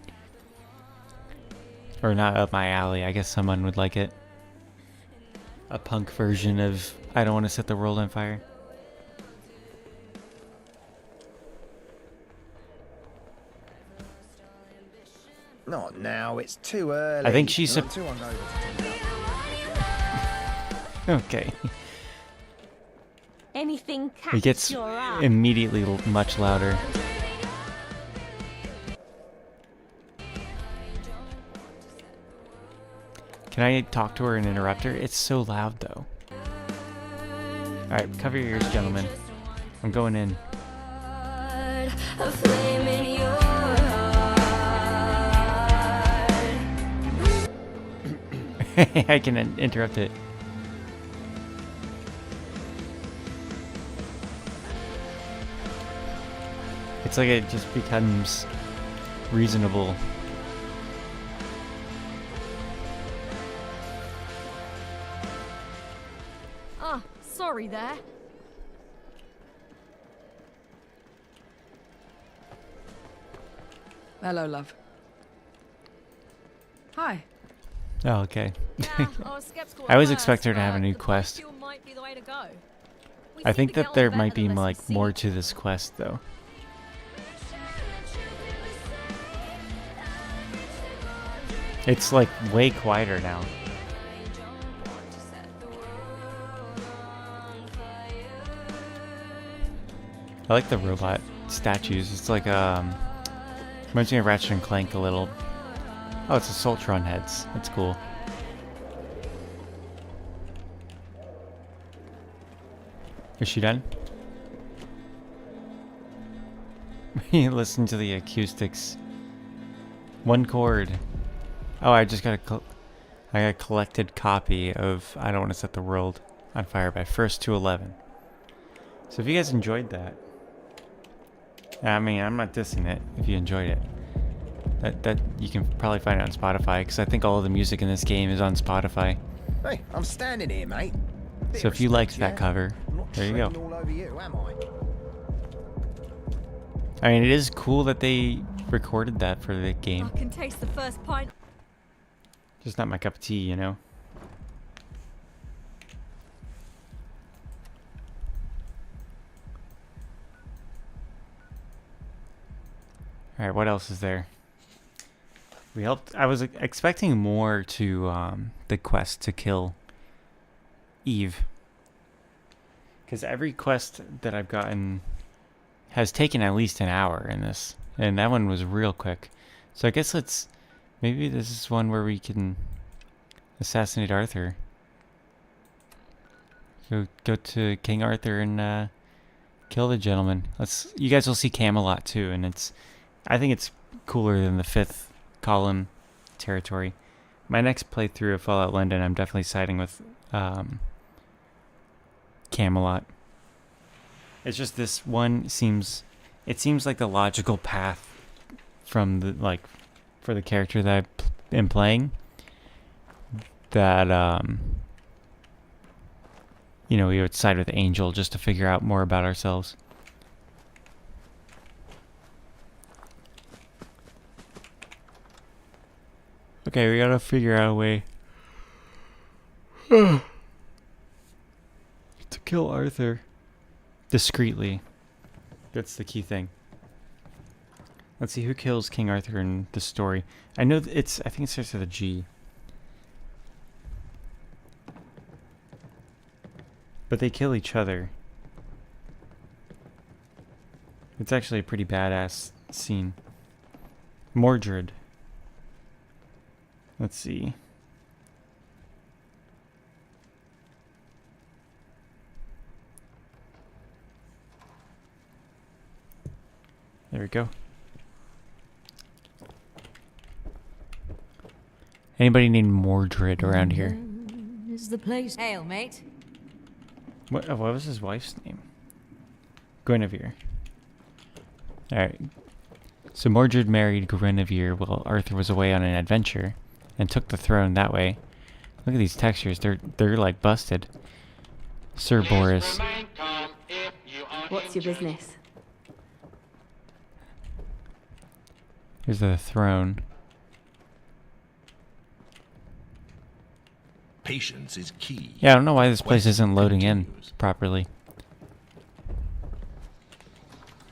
or not up my alley. I guess someone would like it. A punk version of I Don't Want to Set the World on Fire. Not now, it's too early. I think she's too hungover to do that. Okay. Anything It gets catch your eye? immediately much louder. Can I talk to her and interrupt her? It's so loud though. Alright, cover your ears, gentlemen. I'm going in. I can interrupt it. It's like it just becomes reasonable. Ah, sorry there. Hello, love. Hi. Oh, okay. Yeah, I was skeptical I at always first, expect her to have a but new the quest. fuel might be the way to go. We I seem think to get that on there better might be the less we like see. more to this quest though. It's like way quieter now. I like the robot statues. It's like reminds me of Ratchet and Clank a little. Oh, it's a Soltron heads. That's cool. Is she done? Listen to the acoustics. One chord. Oh, I just got a collected copy of I Don't Want to Set the World on Fire by 1st to 11. So if you guys enjoyed that, I mean, I'm not dissing it if you enjoyed it. That you can probably find it on Spotify, because I think all of the music in this game is on Spotify. Hey, I'm standing here, mate. So if you liked that cover, there you go. All over you, am I? I mean, it is cool that they recorded that for the game. I can taste the first pint. Just not my cup of tea, you know? Alright, what else is there? We helped. I was expecting more to the quest to kill Eve. Because every quest that I've gotten has taken at least an hour in this. And that one was real quick. So I guess maybe this is one where we can assassinate Arthur. Go to King Arthur and kill the gentleman. You guys will see Camelot too, and I think it's cooler than the 5th column territory. My next playthrough of Fallout London, I'm definitely siding with Camelot. It's just this one seems like the logical path from the for the character that I am playing. That we would side with Angel just to figure out more about ourselves. Okay, we gotta figure out a way to kill Arthur discreetly. That's the key thing. Let's see who kills King Arthur in the story. I know it's. I think it starts with a G. But they kill each other. It's actually a pretty badass scene. Mordred. Let's see. There we go. Anybody named Mordred around here? Is the place? Hail, mate. What was his wife's name? Guinevere. Alright. So Mordred married Guinevere while Arthur was away on an adventure and took the throne that way. Look at these textures. They're like busted. Sir Boris. What's your business? Here's the throne. Patience is key. Yeah, I don't know why this place isn't loading in properly.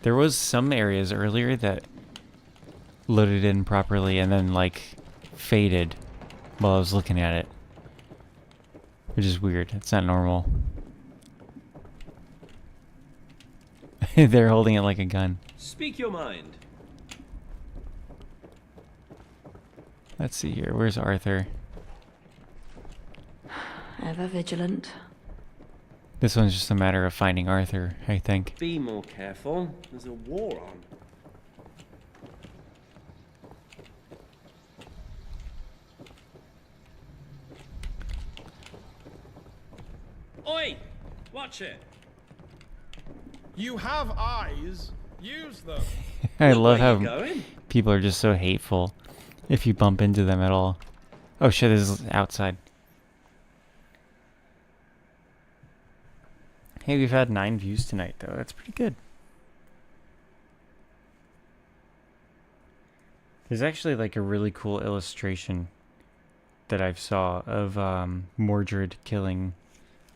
There was some areas earlier that loaded in properly and then like faded while I was looking at it. Which is weird. It's not normal. They're holding it like a gun. Speak your mind. Let's see here. Where's Arthur? Ever vigilant. This one's just a matter of finding Arthur, I think. Be more careful. There's a war on. Oi! Watch it! You have eyes. Use them. I Look love where how you're going. people are just so hateful if you bump into them at all. Oh shit, this is outside. Hey, we've had 9 views tonight, though. That's pretty good. There's actually like a really cool illustration that I saw of Mordred killing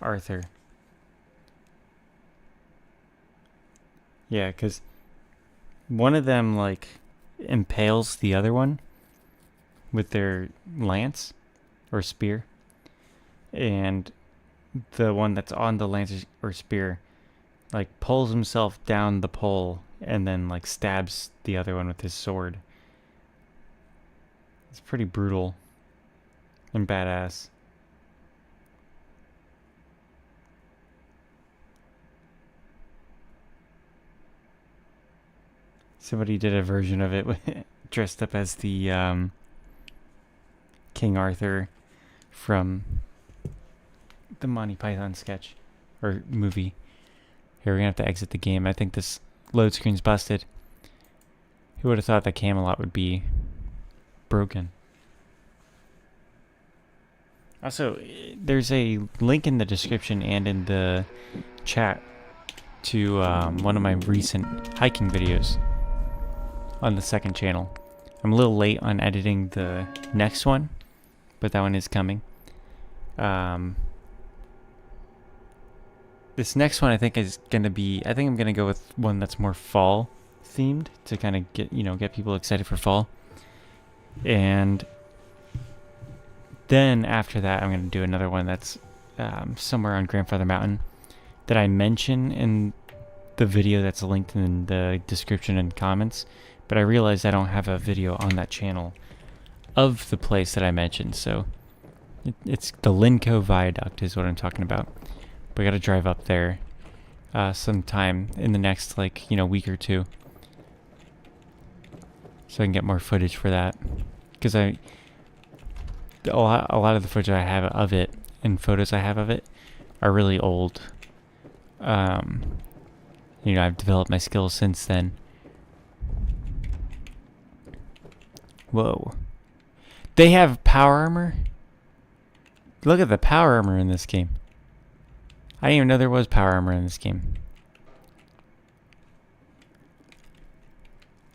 Arthur. Yeah, because one of them like impales the other one with their lance or spear, and the one that's on the lance or spear like pulls himself down the pole and then like stabs the other one with his sword. It's pretty brutal and badass. Somebody did a version of it dressed up as the King Arthur from the Monty Python sketch or movie. Here, we're gonna have to exit the game. I think this load screen's busted. Who would have thought that Camelot would be broken? Also, there's a link in the description and in the chat to one of my recent hiking videos on the second channel. I'm a little late on editing the next one, but that one is coming. This next one I think is gonna be, I think I'm gonna go with one that's more fall themed to kind of get people excited for fall. And then after that I'm gonna do another one that's somewhere on Grandfather Mountain that I mention in the video that's linked in the description and comments, but I realized I don't have a video on that channel of the place that I mentioned, so it's the Linco Viaduct is what I'm talking about. We gotta drive up there sometime in the next week or two, so I can get more footage for that. Because a lot of the footage I have of it and photos I have of it are really old. I've developed my skills since then. Whoa. They have power armor? Look at the power armor in this game. I didn't even know there was power armor in this game.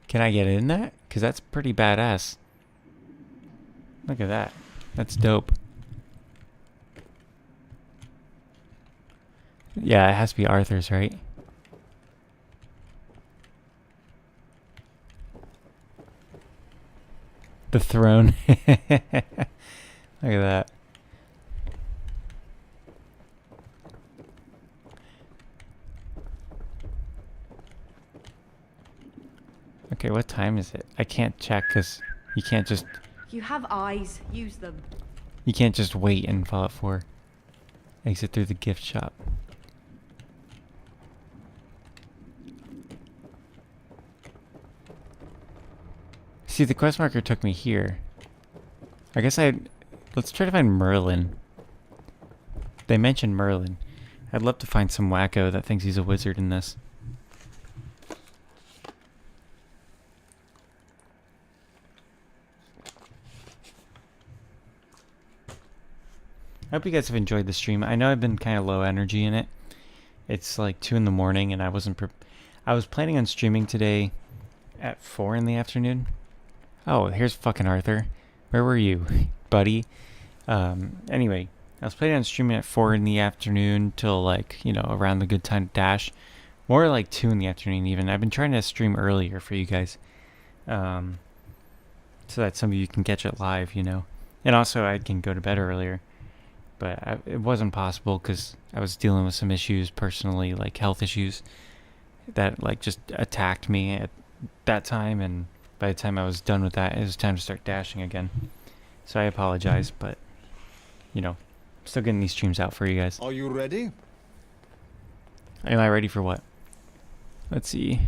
Can I get in that? Because that's pretty badass. Look at that. That's dope. Yeah, it has to be Arthur's, right? The throne. Look at that. Okay, what time is it? I can't check because you can't just... You have eyes. Use them. You can't just wait in Fallout 4. Exit through the gift shop. See, the quest marker took me here. I guess let's try to find Merlin. They mentioned Merlin. I'd love to find some wacko that thinks he's a wizard in this. I hope you guys have enjoyed the stream. I know I've been kind of low energy in it. It's like 2 in the morning and I was planning on streaming today at 4 in the afternoon. Oh, here's fucking Arthur. Where were you, buddy? Anyway, I was planning on streaming at 4 in the afternoon till like, you know, around the good time to dash. More like 2 in the afternoon even. I've been trying to stream earlier for you guys. So that some of you can catch it live, you know. And also I can go to bed earlier. But it wasn't possible because I was dealing with some issues personally, like health issues that like just attacked me at that time, and by the time I was done with that, it was time to start dashing again. So I apologize, but you know, still getting these streams out for you guys. Are you ready? Am I ready for what? Let's see.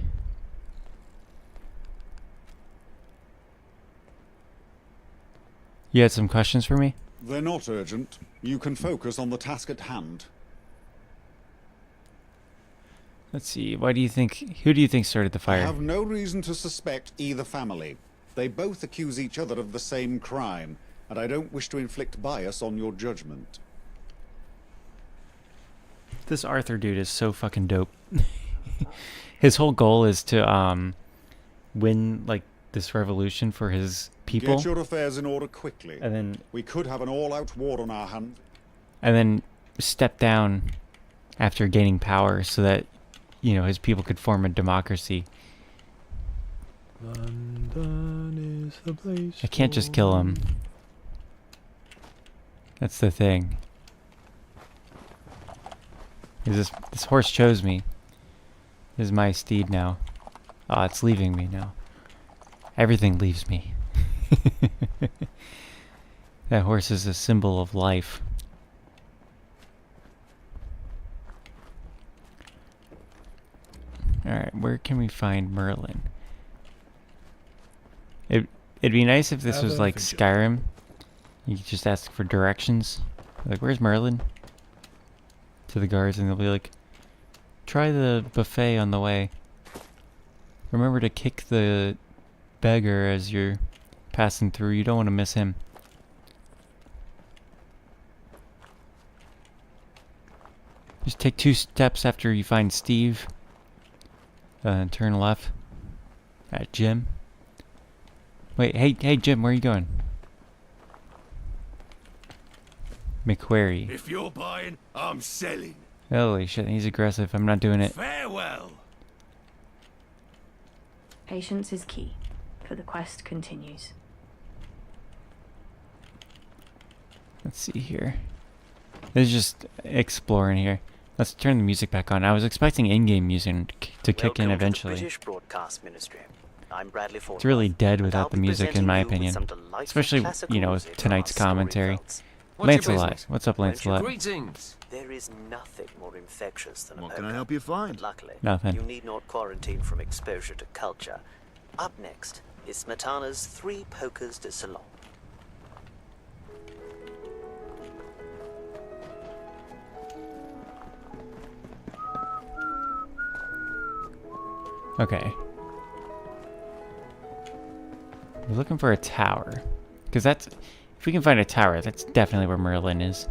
You had some questions for me? They're not urgent. You can focus on the task at hand. Let's see. Who do you think started the fire? I have no reason to suspect either family. They both accuse each other of the same crime, and I don't wish to inflict bias on your judgment. This Arthur dude is so fucking dope. His whole goal is to win like this revolution for his people. Get your affairs in order quickly. And then we could have an all-out war on our hands. And then step down after gaining power so that, you know, his people could form a democracy. London is the place. I can't just kill him. That's the thing. This horse chose me. This is my steed now. Oh, it's leaving me now. Everything leaves me. That horse is a symbol of life. Alright, where can we find Merlin? It'd be nice if this was like Skyrim. You could just ask for directions. Like, where's Merlin? To the guards, and they'll be like, try the buffet on the way. Remember to kick the beggar as you're passing through. You don't want to miss him. Just take 2 steps after you find Steve. Turn left at Jim. Wait, hey Jim, where are you going? McQuarrie. If you're buying, I'm selling. Holy shit, he's aggressive. I'm not doing it. Farewell. Patience is key, for the quest continues. Let's see here. This is just exploring here. Let's turn the music back on. I was expecting in-game music to kick in eventually. To the British Broadcast Ministry. I'm Bradley Ford. It's really dead without the music, in my opinion. Especially, you know, with tonight's commentary. Lancelot. What's up, Lancelot? Greetings. There is nothing more infectious than What can I help you find? But luckily, Nothing. you need not quarantine from exposure to culture. Up next is Smetana's 3 Pokers de Salon. Okay. We're looking for a tower. Because that's... If we can find a tower, that's definitely where Merlin is.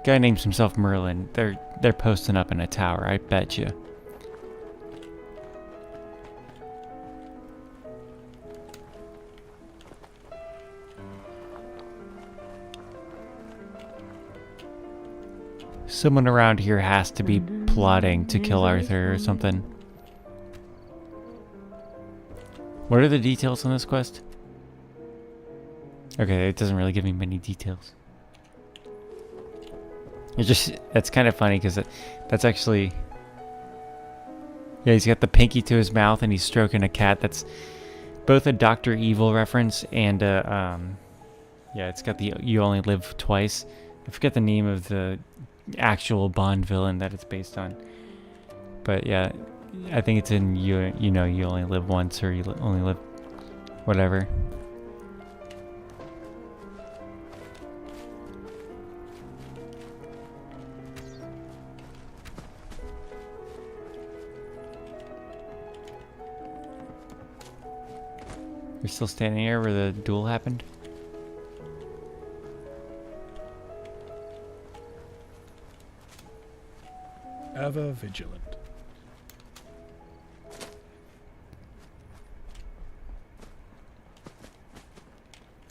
Guy names himself Merlin. They're posting up in a tower, I bet you. Someone around here has to be plotting to kill Arthur or something. What are the details on this quest? Okay, it doesn't really give me many details. That's kind of funny because that's actually... Yeah, he's got the pinky to his mouth and he's stroking a cat. That's both a Dr. Evil reference and a, yeah, it's got the You Only Live Twice. I forget the name of the actual Bond villain that it's based on. But yeah, I think it's in You Know You Only Live Once, or You Only Live whatever. You're still standing here where the duel happened? Ever vigilant.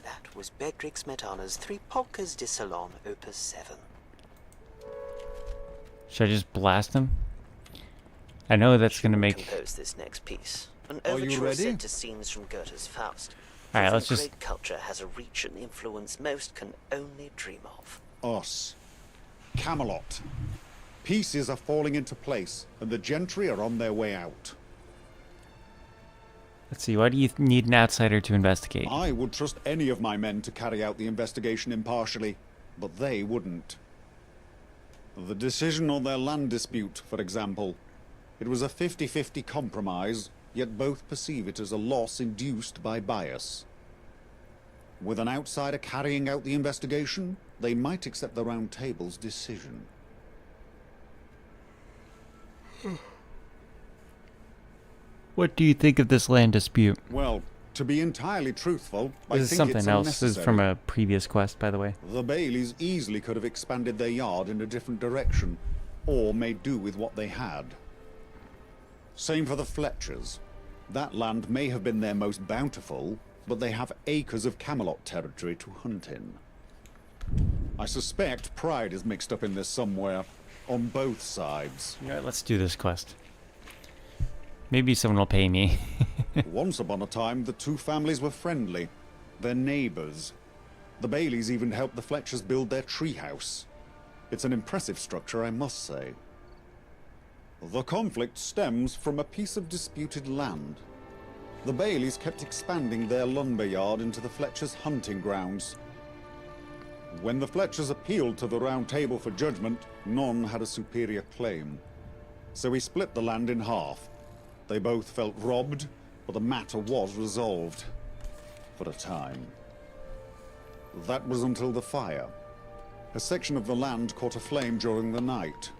That was Bedrick Smetana's Three Polkas de Salon, Opus 7. Should I just blast him? I know that's gonna make... Compose this next piece. An Are you overture ready? set to scenes from Goethe's Faust. Alright, let's Proving just... great culture has a reach and influence most can only dream of. Us. Camelot. Pieces are falling into place, and the gentry are on their way out. Let's see, why do you need an outsider to investigate? I would trust any of my men to carry out the investigation impartially, but they wouldn't. The decision on their land dispute, for example. It was a 50-50 compromise, yet both perceive it as a loss induced by bias. With an outsider carrying out the investigation, they might accept the Round Table's decision. What do you think of this land dispute? Well, to be entirely truthful, I This is think something it's else. This is from unnecessary. a previous quest, by the way. The Baileys easily could have expanded their yard in a different direction, or made do with what they had. Same for the Fletchers. That land may have been their most bountiful, but they have acres of Camelot territory to hunt in. I suspect pride is mixed up in this somewhere, on both sides. You know what, let's do this quest. Maybe someone will pay me. Once upon a time, the two families were friendly. They're neighbors. The Baileys even helped the Fletchers build their treehouse. It's an impressive structure, I must say. The conflict stems from a piece of disputed land. The Baileys kept expanding their lumber yard into the Fletchers' hunting grounds. When the Fletchers appealed to the Round Table for judgment, none had a superior claim. So we split the land in half. They both felt robbed, but the matter was resolved. For a time. That was until the fire. A section of the land caught aflame during the night.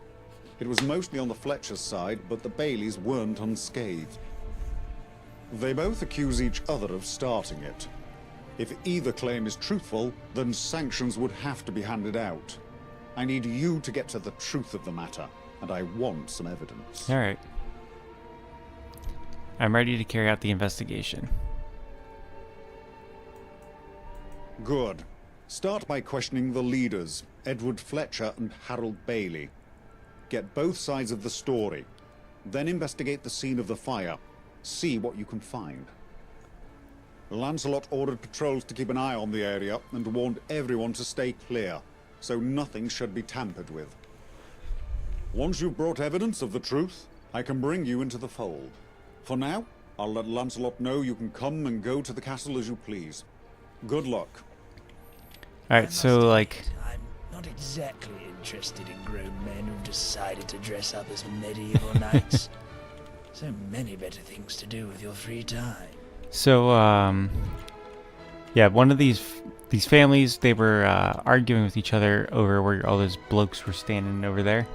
It was mostly on the Fletcher's side, but the Baileys weren't unscathed. They both accuse each other of starting it. If either claim is truthful, then sanctions would have to be handed out. I need you to get to the truth of the matter, and I want some evidence. Alright. I'm ready to carry out the investigation. Good. Start by questioning the leaders, Edward Fletcher and Harold Bailey. Get both sides of the story. Then investigate the scene of the fire. See what you can find. Lancelot ordered patrols to keep an eye on the area and warned everyone to stay clear, so nothing should be tampered with. Once you've brought evidence of the truth, I can bring you into the fold. For now, I'll let Lancelot know you can come and go to the castle as you please. Good luck. Alright, so like... I'm not exactly interested in grown men who've decided to dress up as medieval knights. So many better things to do with your free time. So, yeah, one of these families, they were arguing with each other over where all those blokes were standing over there.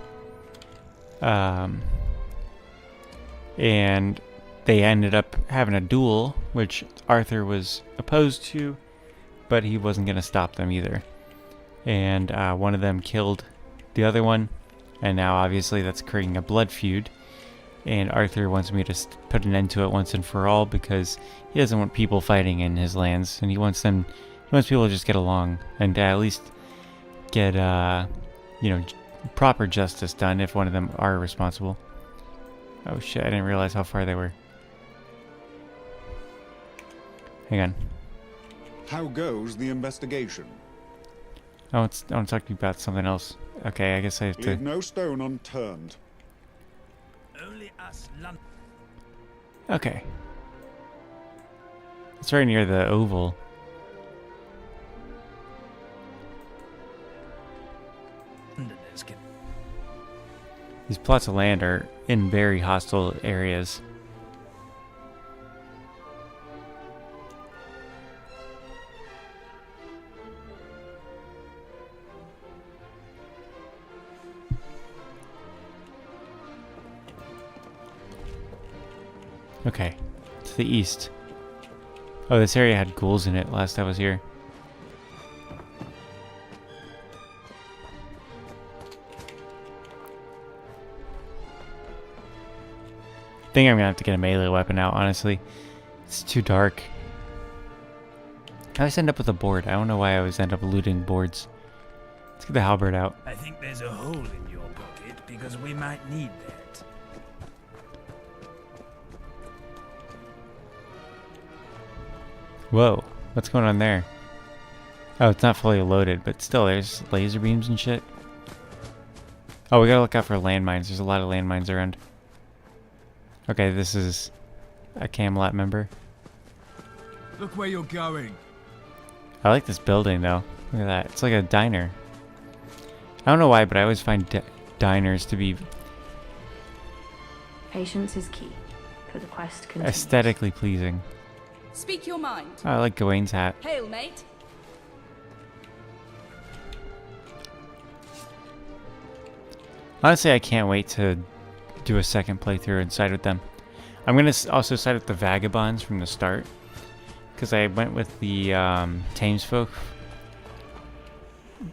And they ended up having a duel, which Arthur was opposed to, but he wasn't going to stop them either. And one of them killed the other one, and now obviously that's creating a blood feud. And Arthur wants me to put an end to it once and for all because he doesn't want people fighting in his lands, and he wants people to just get along and at least get, proper justice done if one of them are responsible. Oh shit, I didn't realize how far they were. Hang on. How goes the investigation? I want to talk to you about something else. Okay, I guess I have to... Leave no stone unturned. Only us London. Okay. It's right near the oval. These plots of land are in very hostile areas. Okay, to the east. Oh, this area had ghouls in it last I was here. I think I'm gonna have to get a melee weapon out, honestly. It's too dark. I always end up with a board. I don't know why I always end up looting boards. Let's get the halberd out. I think there's a hole in your pocket because we might need that. Whoa, what's going on there? Oh, it's not fully loaded, but still, there's laser beams and shit. Oh, we gotta look out for landmines. There's a lot of landmines around. Okay, this is a Camelot member. Look where you're going. I like this building, though. Look at that. It's like a diner. I don't know why, but I always find diners to be Patience is key for the quest continues. aesthetically pleasing. Speak your mind. Oh, I like Gawain's hat. Hail, mate. Honestly, I can't wait to do a second playthrough and side with them. I'm going to also side with the Vagabonds from the start. Because I went with the Tamesfolk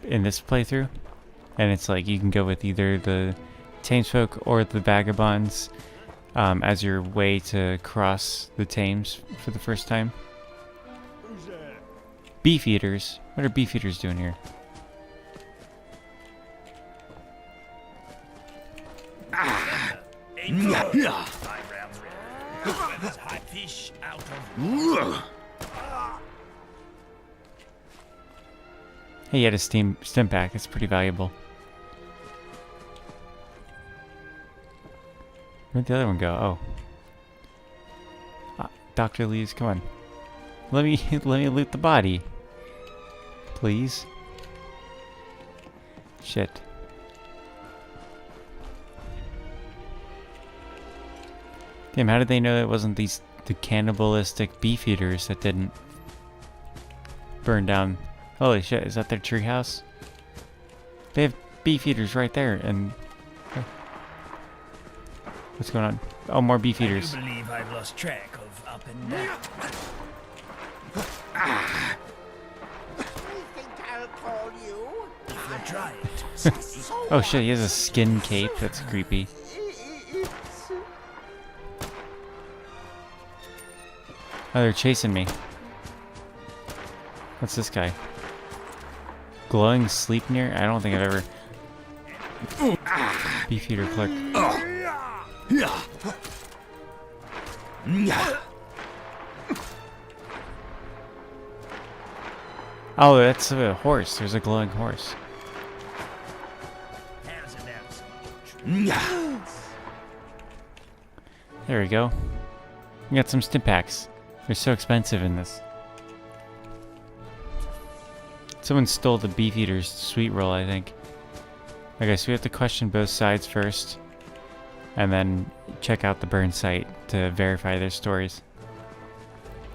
in this playthrough. And it's like you can go with either the Tamesfolk or the Vagabonds as your way to cross the Thames for the first time. Beefeaters. What are Beefeaters doing here? Hey, you had a stim pack. It's pretty valuable. Where'd the other one go? Oh, Dr. Leaves, come on. Let me loot the body, please. Shit. Damn, how did they know it wasn't the cannibalistic beefeaters that didn't burn down? Holy shit, is that their treehouse? They have beefeaters right there, and what's going on? Oh, more beefeaters. I do believe I've lost track of up and down. If you're trying to. Oh shit, he has a skin cape. That's creepy. Oh, they're chasing me. What's this guy? Glowing Sleipnir? I don't think I've ever... Beefeater clerk. Oh, that's a horse. There's a glowing horse. There we go. We got some stim packs. They're so expensive in this. Someone stole the Beefeater's sweet roll, I think. Okay, so we have to question both sides first. And then check out the burn site to verify their stories.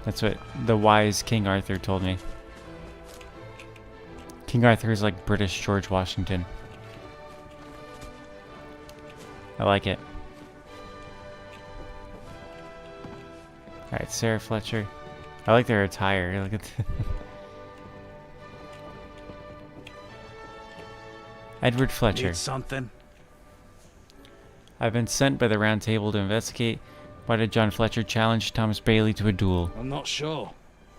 That's what the wise King Arthur told me. King Arthur is like British George Washington. I like it. Alright, Sarah Fletcher. I like their attire. Look at Edward Fletcher. Need something? I've been sent by the Round Table to investigate. Why did John Fletcher challenge Thomas Bailey to a duel? I'm not sure.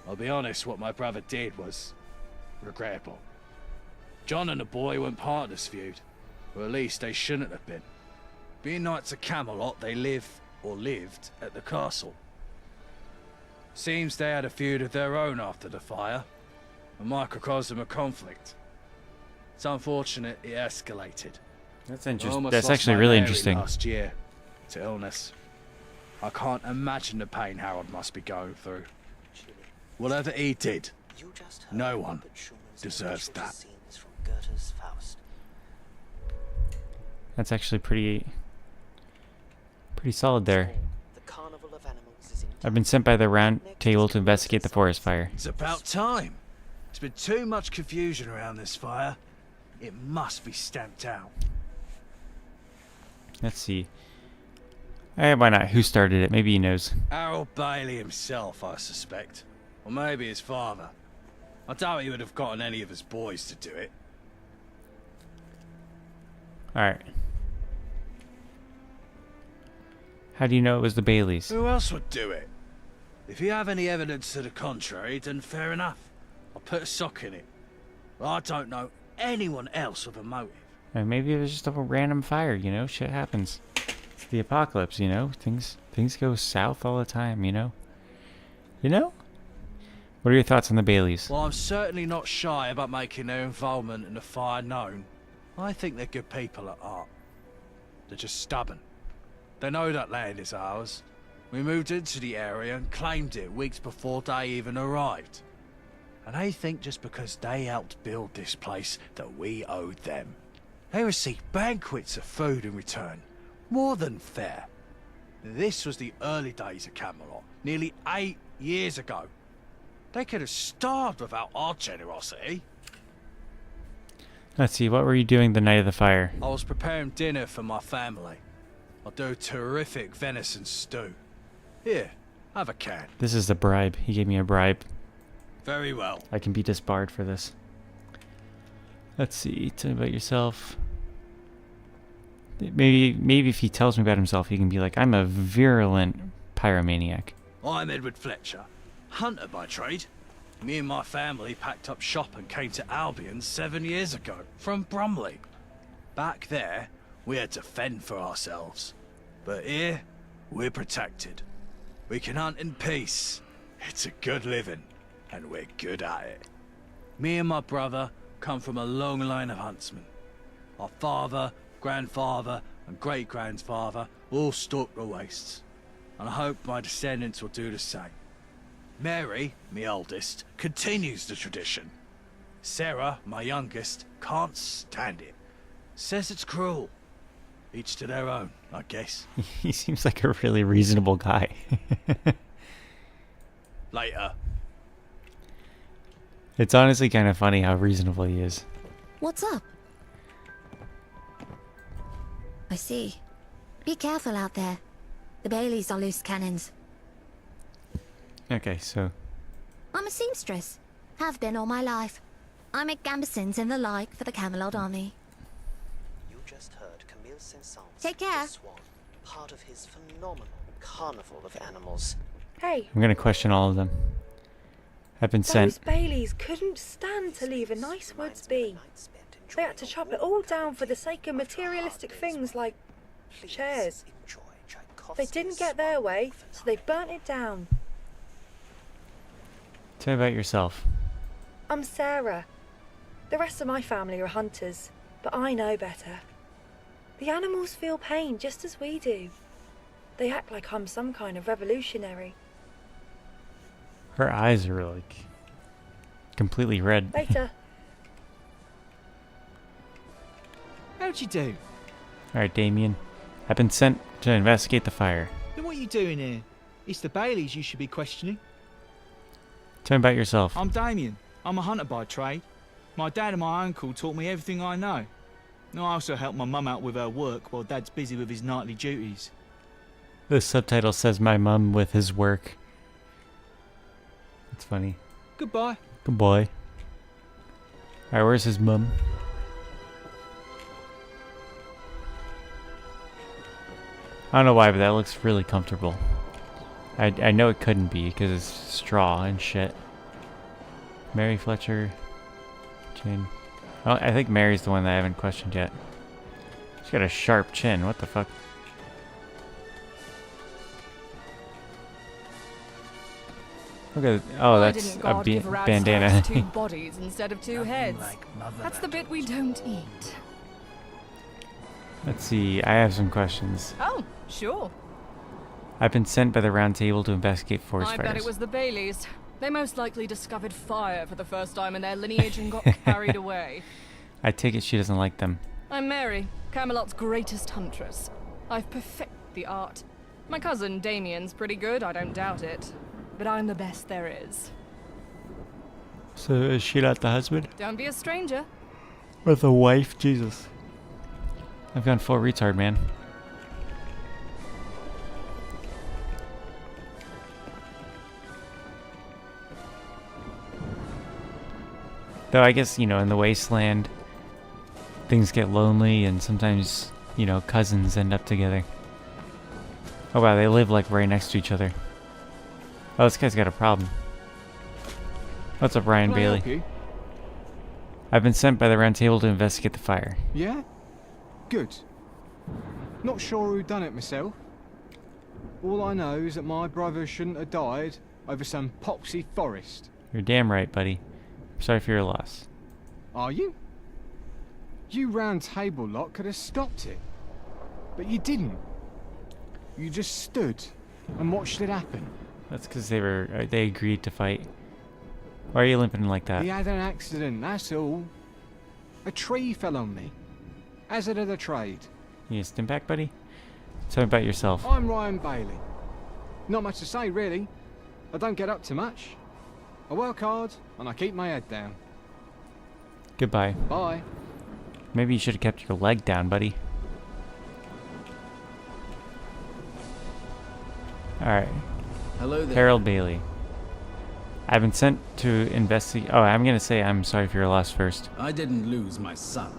I'll be honest, what my brother did was regrettable. John and the boy weren't part of this feud. Or at least they shouldn't have been. Being knights of Camelot, they live, or lived, at the castle. Seems they had a feud of their own after the fire. A microcosm of conflict. It's unfortunate it escalated. That's I interesting. almost That's lost actually my really Mary interesting. last year to illness. I can't imagine the pain Harold must be going through. Whatever he did, no one deserves that. That's actually pretty solid there. I've been sent by the Round Table to investigate the forest fire. It's about time. There's been too much confusion around this fire. It must be stamped out. Let's see. Why not? Who started it? Maybe he knows. Harold Bailey himself, I suspect. Or maybe his father. I doubt he would have gotten any of his boys to do it. Alright. How do you know it was the Baileys? Who else would do it? If you have any evidence to the contrary, then fair enough. I'll put a sock in it. But I don't know anyone else with a motive. And maybe it was just a random fire, you know? Shit happens. It's the apocalypse, you know? Things go south all the time, you know? You know? What are your thoughts on the Baileys? Well, I'm certainly not shy about making their involvement in the fire known. I think they're good people at heart. They're just stubborn. They know that land is ours. We moved into the area and claimed it weeks before they even arrived. And they think just because they helped build this place that we owed them. They received banquets of food in return. More than fair. This was the early days of Camelot, nearly 8 years ago. They could have starved without our generosity. Let's see, what were you doing the night of the fire? I was preparing dinner for my family. I do terrific venison stew. Here, have a can. This is a bribe. He gave me a bribe. Very well. I can be disbarred for this. Let's see, tell me about yourself. Maybe if he tells me about himself, he can be like, I'm a virulent pyromaniac. I'm Edward Fletcher, hunter by trade. Me and my family packed up shop and came to Albion 7 years ago, from Brumley. Back there, we had to fend for ourselves. But here, we're protected. We can hunt in peace. It's a good living, and we're good at it. Me and my brother come from a long line of huntsmen. Our father, grandfather, and great-grandfather all stalked the wastes. And I hope my descendants will do the same. Mary, my oldest, continues the tradition. Sarah, my youngest, can't stand it. Says it's cruel. Each to their own, I guess. He seems like a really reasonable guy. Later. It's honestly kind of funny how reasonable he is. What's up? I see. Be careful out there. The Baileys are loose cannons. Okay, so... I'm a seamstress. Have been all my life. I make gambesons and the like for the Camelot army. You just heard Camille Saint-Saëns, Take care. the Swan, part of his phenomenal carnival of animals. Hey, I'm gonna question all of them. I've been those sent. Baileys couldn't stand to leave a nice woods be. They had to chop it all down for the sake of materialistic things like chairs. They didn't get their way, so they burnt it down. Tell me about yourself. I'm Sarah. The rest of my family are hunters, but I know better. The animals feel pain just as we do. They act like I'm some kind of revolutionary. Her eyes are like completely red. Later. How'd you do? Alright, Damien. I've been sent to investigate the fire. Then what are you doing here? It's the Baileys you should be questioning. Tell me about yourself. I'm Damien. I'm a hunter by trade. My dad and my uncle taught me everything I know. I also help my mum out with her work while Dad's busy with his nightly duties. The subtitle says my mum with his work. It's funny. Goodbye. Good boy. Alright, where's his mum? I don't know why, but that looks really comfortable. I know it couldn't be because it's straw and shit. Mary Fletcher. Jane. Oh, I think Mary's the one that I haven't questioned yet. She's got a sharp chin. What the fuck? Look at oh, that's a bandana. 2 bodies instead of 2 heads. That's the bit we don't eat. Let's see. I have some questions. Oh, sure. I've been sent by the Round Table to investigate forest I fires. bet it was the Baileys. They most likely discovered fire for the first time in their lineage and got carried away. I take it she doesn't like them. I'm Mary, Camelot's greatest huntress. I've perfected the art. My cousin Damien's pretty good, I don't doubt it. But I'm the best there is. So is she not the husband? Don't be a stranger. With a wife? Jesus. I've gone full retard, man. Though I guess, you know, in the wasteland, things get lonely and sometimes, you know, cousins end up together. Oh wow, they live like right next to each other. Oh, this guy's got a problem. What's up, Ryan Can I Bailey? help you? I've been sent by the Round Table to investigate the fire. Yeah? Good. Not sure who done it myself. All I know is that my brother shouldn't have died over some poxy forest. You're damn right, buddy. Sorry for your loss. Are you? You Round Table lot could have stopped it. But you didn't. You just stood and watched it happen. That's because they agreed to fight. Why are you limping like that? He had an accident, that's all. A tree fell on me. Hazard of the trade. You a stim pack, buddy? Tell me about yourself. I'm Ryan Bailey. Not much to say, really. I don't get up to much. I work hard, and I keep my head down. Goodbye. Bye. Maybe you should have kept your leg down, buddy. Alright. Hello there. Harold Bailey. I've been sent to investigate. Oh, I'm gonna say I'm sorry for your loss first. I didn't lose my son.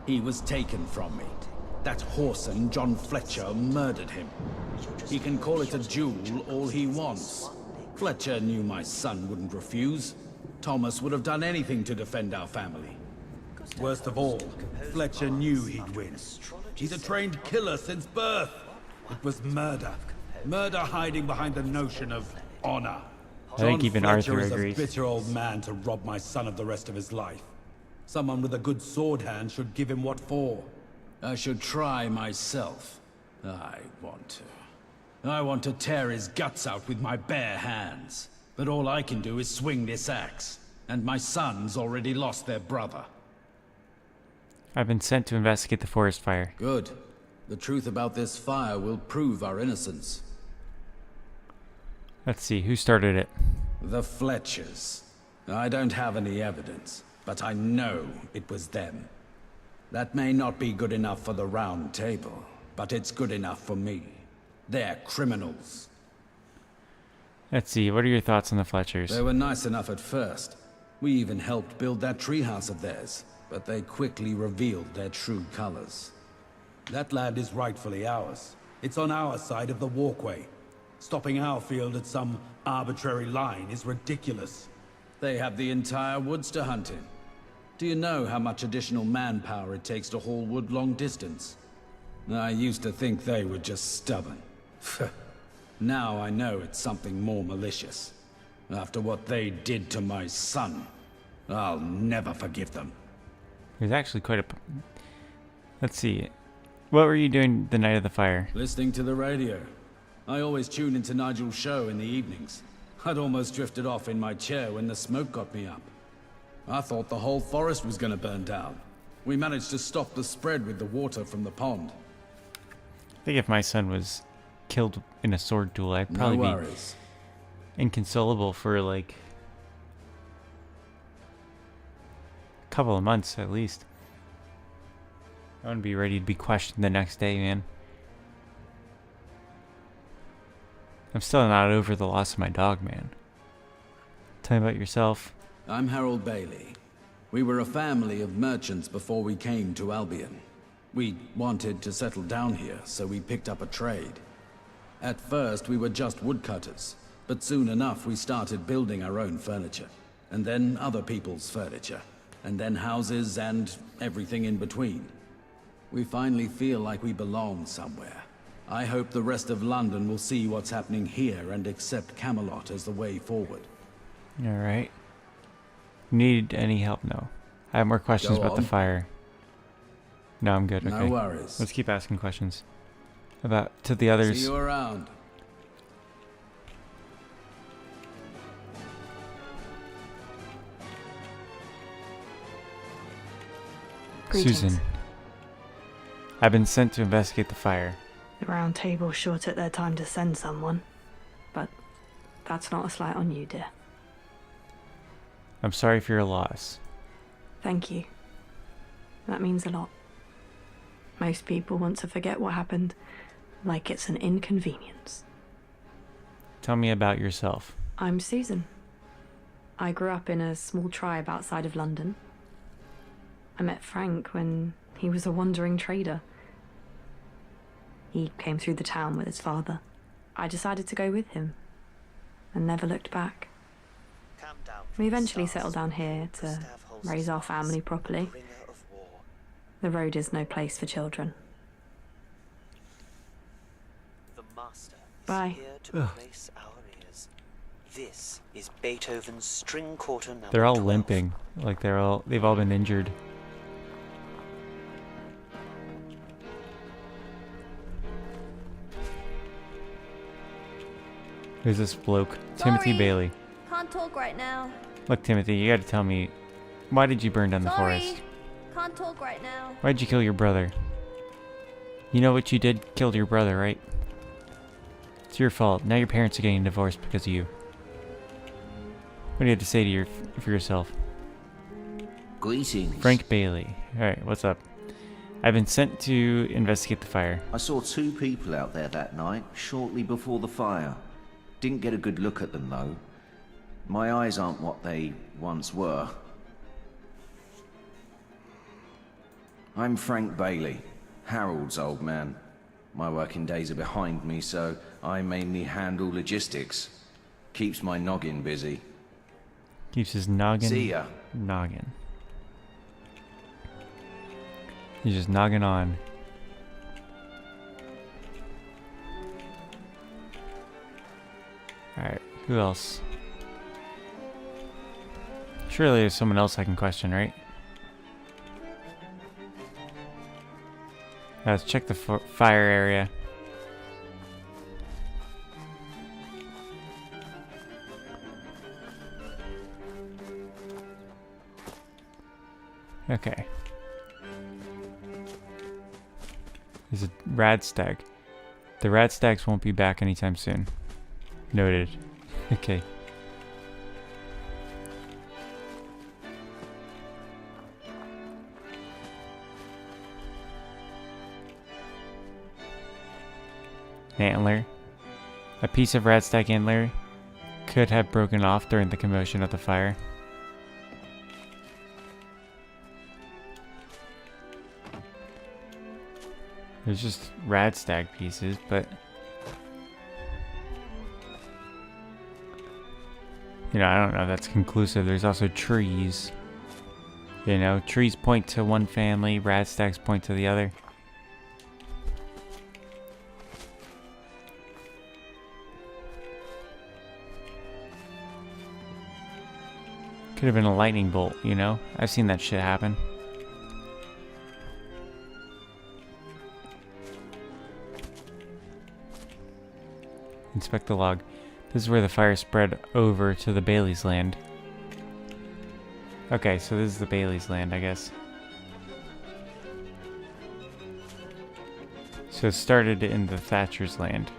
He was taken from me. That whoreson, John Fletcher, murdered him. He can call it a duel all he wants. Fletcher knew my son wouldn't refuse. Thomas would have done anything to defend our family. Worst of all, Fletcher knew he'd win. He's a trained killer since birth. It was murder. Murder hiding behind the notion of honor. I think even Fletcher Arthur is agrees. a bitter old man to rob my son of the rest of his life. Someone with a good sword hand should give him what for. I should try myself. I want to tear his guts out with my bare hands. But all I can do is swing this axe. And my sons already lost their brother. I've been sent to investigate the forest fire. Good. The truth about this fire will prove our innocence. Let's see, who started it? The Fletchers. I don't have any evidence, but I know it was them. That may not be good enough for the Round Table, but it's good enough for me. They're criminals. Let's see, what are your thoughts on the Fletchers? They were nice enough at first. We even helped build that treehouse of theirs, but they quickly revealed their true colors. That land is rightfully ours. It's on our side of the walkway. Stopping our field at some arbitrary line is ridiculous. They have the entire woods to hunt in. Do you know how much additional manpower it takes to haul wood long distance? I used to think they were just stubborn. Now I know it's something more malicious. After what they did to my son, I'll never forgive them. There's actually quite a... Let's see. What were you doing the night of the fire? Listening to the radio. I always tune into Nigel's show in the evenings. I'd almost drifted off in my chair when the smoke got me up. I thought the whole forest was going to burn down. We managed to stop the spread with the water from the pond. I think if my son was killed in a sword duel, I'd probably No be worries. inconsolable for like a couple of months at least. I wouldn't be ready to be questioned the next day, man. I'm still not over the loss of my dog, man. Tell me about yourself. I'm Harold Bailey. We were a family of merchants before we came to Albion. We wanted to settle down here, so we picked up a trade. At first, we were just woodcutters, but soon enough we started building our own furniture, and then other people's furniture, and then houses and everything in between. We finally feel like we belong somewhere. I hope the rest of London will see what's happening here and accept Camelot as the way forward. Alright. Need any help? No. I have more questions Go about the on. fire. No, I'm good. No Okay. worries. Let's keep asking questions. To the others. See you around. Greetings. Susan. I've been sent to investigate the fire. The Round Table sure took their time to send someone, but that's not a slight on you, dear. I'm sorry for your loss. Thank you. That means a lot. Most people want to forget what happened like it's an inconvenience. Tell me about yourself. I'm Susan. I grew up in a small tribe outside of London. I met Frank when he was a wandering trader. He came through the town with his father. I decided to go with him and never looked back. We eventually settled down here to raise our family properly. The road is no place for children. The master is Bye. here to grace our ears. This is Beethoven's String Quarter Number They're all 12. limping. Like they've all been injured. Who's this bloke? Timothy Sorry. Bailey. Can't talk right now. Look, Timothy, you gotta tell me, why did you burn down the Sorry. forest? Can't talk right now. Why did you kill your brother? You know what you did? Killed your brother, right? It's your fault. Now your parents are getting divorced because of you. What do you have to say to for yourself? Greetings. Frank Bailey. Alright, what's up? I've been sent to investigate the fire. I saw 2 people out there that night, shortly before the fire. Didn't get a good look at them, though. My eyes aren't what they once were. I'm Frank Bailey, Harold's old man. My working days are behind me, so I mainly handle logistics. Keeps my noggin busy. Keeps his noggin. See ya. Noggin. He's just noggin on. Alright, who else? Surely there's someone else I can question, right? Let's check the fire area. Okay. There's a rad stag. The rad stags won't be back anytime soon. Noted. Okay. Antler. A piece of radstag antler could have broken off during the commotion of the fire. There's just radstag pieces, but you know, I don't know if that's conclusive. There's also trees. You know, trees point to one family, radstags point to the other. Could have been a lightning bolt, you know? I've seen that shit happen. Inspect the log. This is where the fire spread over to the Bailey's land. Okay, so this is the Bailey's land, I guess. So it started in the Thatcher's land.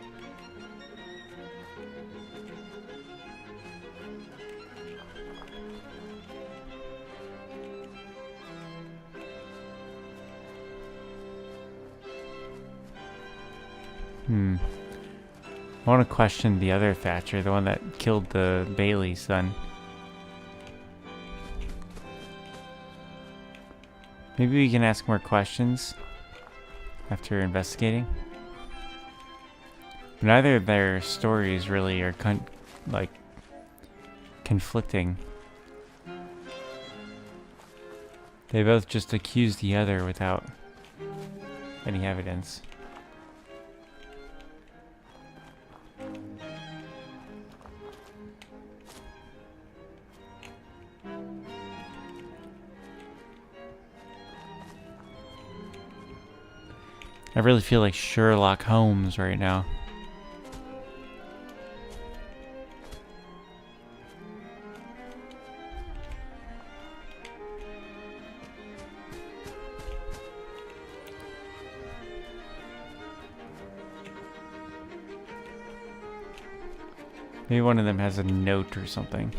I want to question the other Thatcher, the one that killed the Bailey's son. Maybe we can ask more questions after investigating. Neither of their stories really are conflicting. They both just accuse the other without any evidence. I really feel like Sherlock Holmes right now. Maybe one of them has a note or something.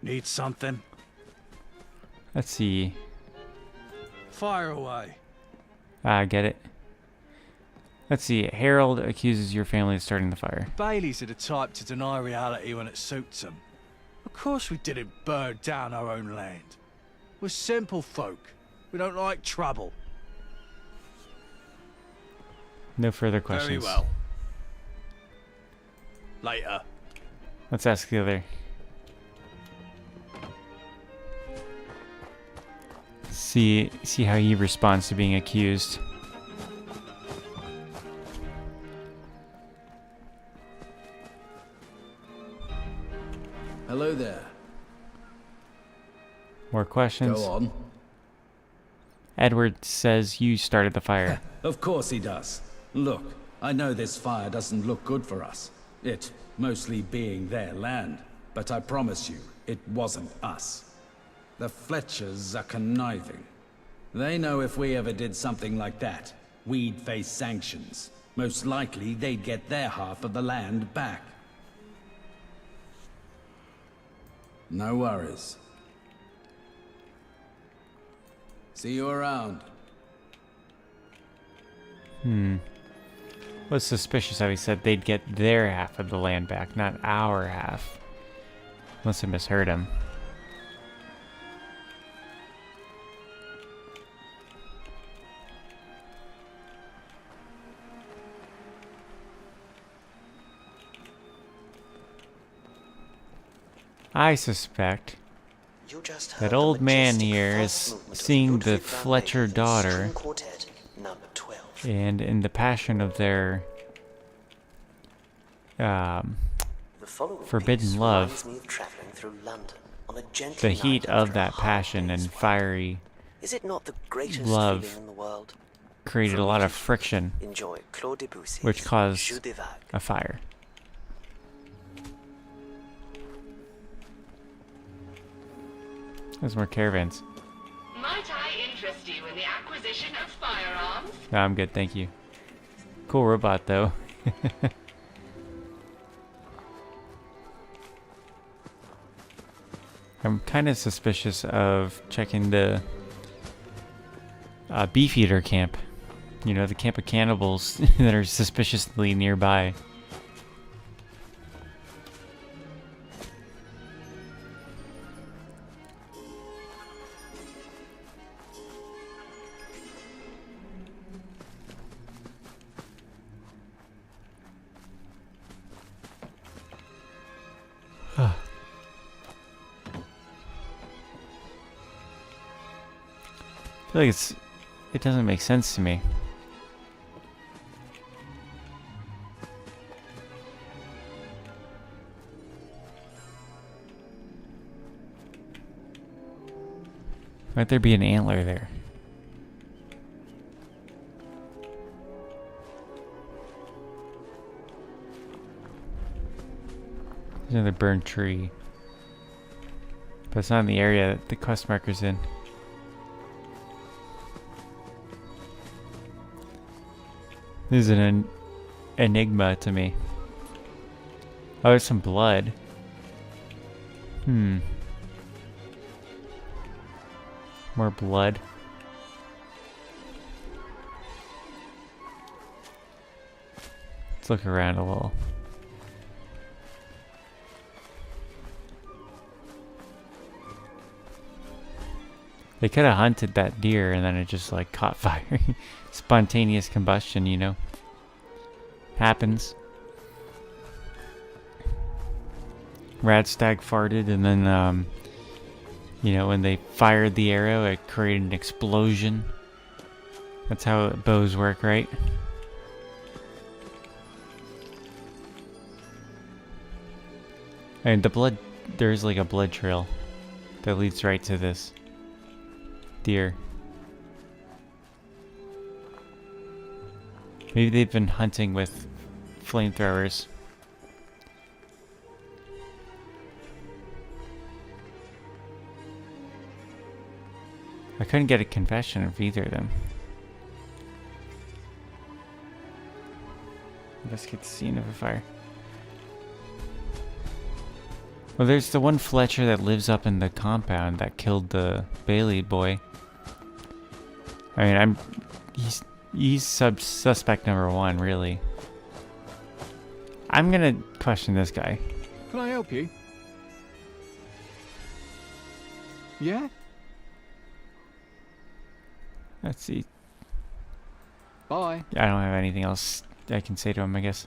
Need something? Let's see. Fire away. Get it. Let's see. Harold accuses your family of starting the fire. Baileys are the type to deny reality when it suits them. Of course we didn't burn down our own land. We're simple folk. We don't like trouble. No further questions. Very well. Later. Let's ask the other. See how he responds to being accused. Hello there. More questions? Go on. Edward says you started the fire. Of course he does. Look, I know this fire doesn't look good for us. It mostly being their land. But I promise you, it wasn't us. The Fletchers are conniving. They know if we ever did something like that, we'd face sanctions. Most likely, they'd get their half of the land back. No worries. See you around. Was suspicious how he said they'd get their half of the land back, not our half. Unless I misheard him. I suspect that old man here is seeing the Fletcher daughter, and in the passion of their forbidden love, the heat of that passion and fiery love created a lot of friction, which caused a fire. There's more caravans. Might I interest you in the acquisition of firearms? No, I'm good, thank you. Cool robot, though. I'm kind of suspicious of checking the Beefeater camp. You know, the camp of cannibals that are suspiciously nearby. I feel like it doesn't make sense to me. Might there be an antler there? There's another burned tree. But it's not in the area that the quest marker's in. This is an enigma to me. Oh, there's some blood. More blood. Let's look around a little. They could have hunted that deer and then it just like caught fire. Spontaneous combustion, you know. Happens. Radstag farted, and then, you know, when they fired the arrow, it created an explosion. That's how bows work, right? And the blood, there's like a blood trail that leads right to this deer. Maybe they've been hunting with flamethrowers. I couldn't get a confession of either of them. Investigate the scene of a fire. Well, there's the one Fletcher that lives up in the compound that killed the Bailey boy. I mean, he's suspect number one, really. I'm gonna question this guy. Can I help you? Yeah? Let's see. Bye. I don't have anything else I can say to him, I guess.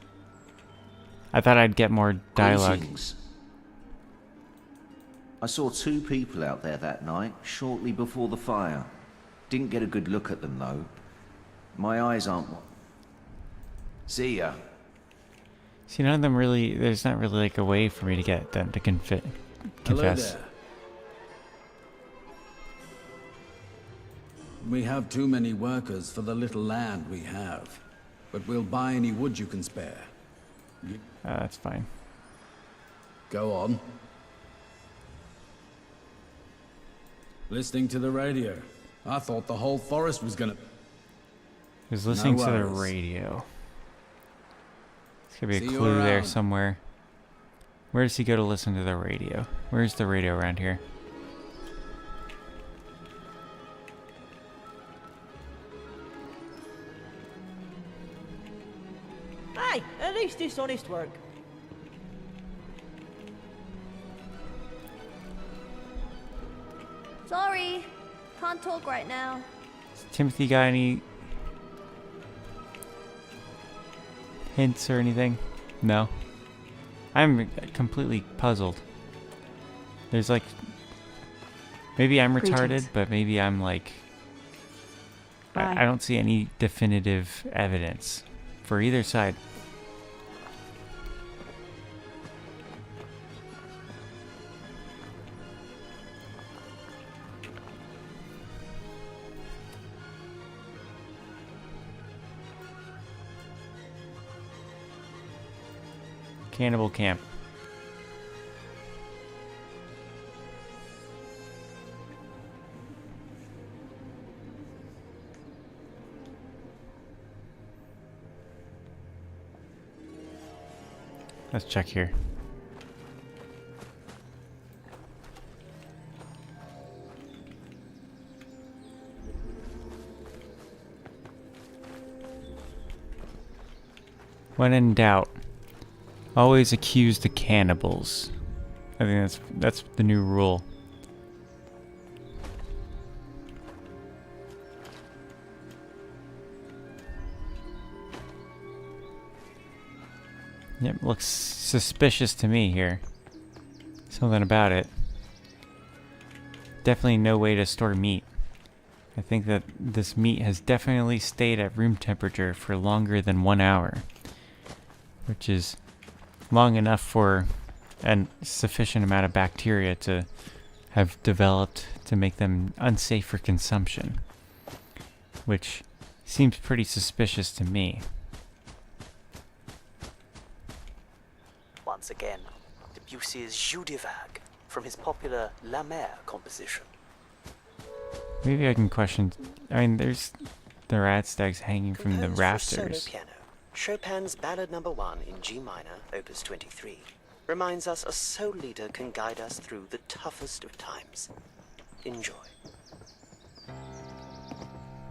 I thought I'd get more dialogue. Greetings. I saw 2 people out there that night, shortly before the fire. Didn't get a good look at them, though. My eyes aren't... See ya. See, none of them really... There's not really like a way for me to get them to confess. Hello there. We have too many workers for the little land we have. But we'll buy any wood you can spare. That's fine. Go on. Listening to the radio. I thought the whole forest was gonna... He was listening No to the worries. radio. There's gonna be See a you clue there around. somewhere. Where does he go to listen to the radio? Where's the radio around here? Aye, at least it's honest work. Sorry, can't talk right now. Timothy got any hints or anything? No. I'm completely puzzled. There's like... Maybe I'm retarded, Greetings. but maybe I'm like... I don't see any definitive evidence for either side. Cannibal camp. Let's check here. When in doubt, always accuse the cannibals. I think that's the new rule. Yep, looks suspicious to me here. Something about it. Definitely no way to store meat. I think that this meat has definitely stayed at room temperature for longer than 1 hour, which is long enough for a sufficient amount of bacteria to have developed to make them unsafe for consumption, which seems pretty suspicious to me. Once again, Debussy's Jeu de Vague from his popular La Mer composition. Maybe I can question... I mean, there's the Radstags hanging from the Composed for rafters. solo piano, Chopin's Ballad No. 1 in G minor, Opus 23, reminds us a soul leader can guide us through the toughest of times. Enjoy.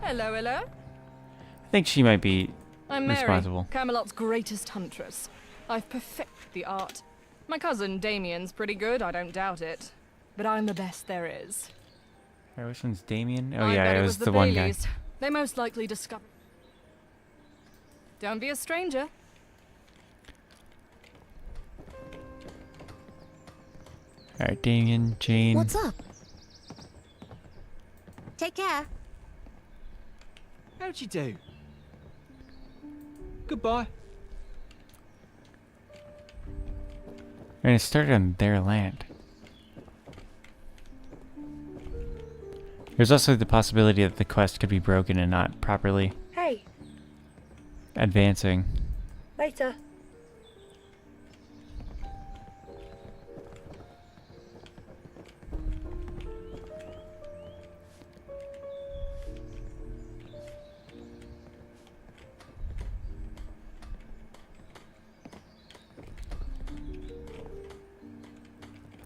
Hello, hello. I think she might be I'm Mary, responsible. Camelot's greatest huntress. I've perfected the art. My cousin Damien's pretty good, I don't doubt it. But I'm the best there is. Alright, which one's Damien? Oh I yeah, bet it was the one guy. Baileys. They most likely discovered. Don't be a stranger. Alright, Damien, Jane. What's up? Take care. How'd you do? Goodbye. And it started on their land. There's also the possibility that the quest could be broken and not properly Hey, advancing. later.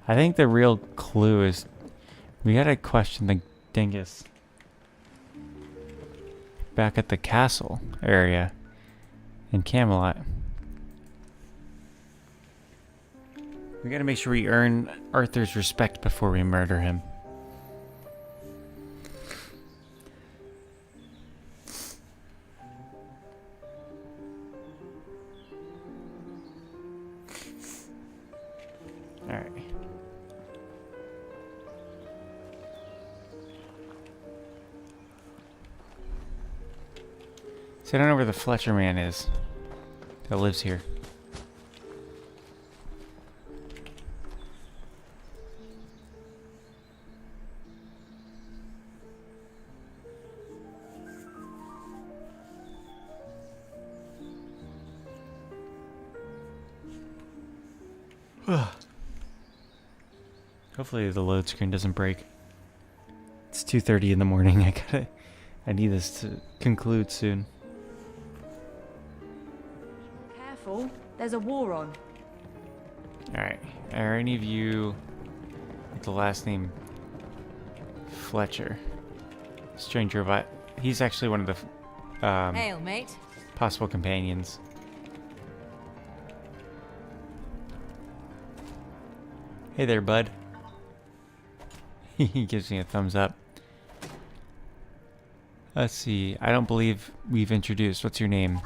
I think the real clue is we gotta question the dingus back at the castle area in Camelot. We gotta make sure we earn Arthur's respect before we murder him. Alright. See, I don't know where the Fletcher man is that lives here. Hopefully the load screen doesn't break. It's 2:30 in the morning. I need this to conclude soon. Careful, there's a war on. Alright. Are any of you with the last name Fletcher? Stranger, but he's actually one of the Hail, mate. possible companions. Hey there, bud. He gives me a thumbs up. Let's see. I don't believe we've introduced. What's your name?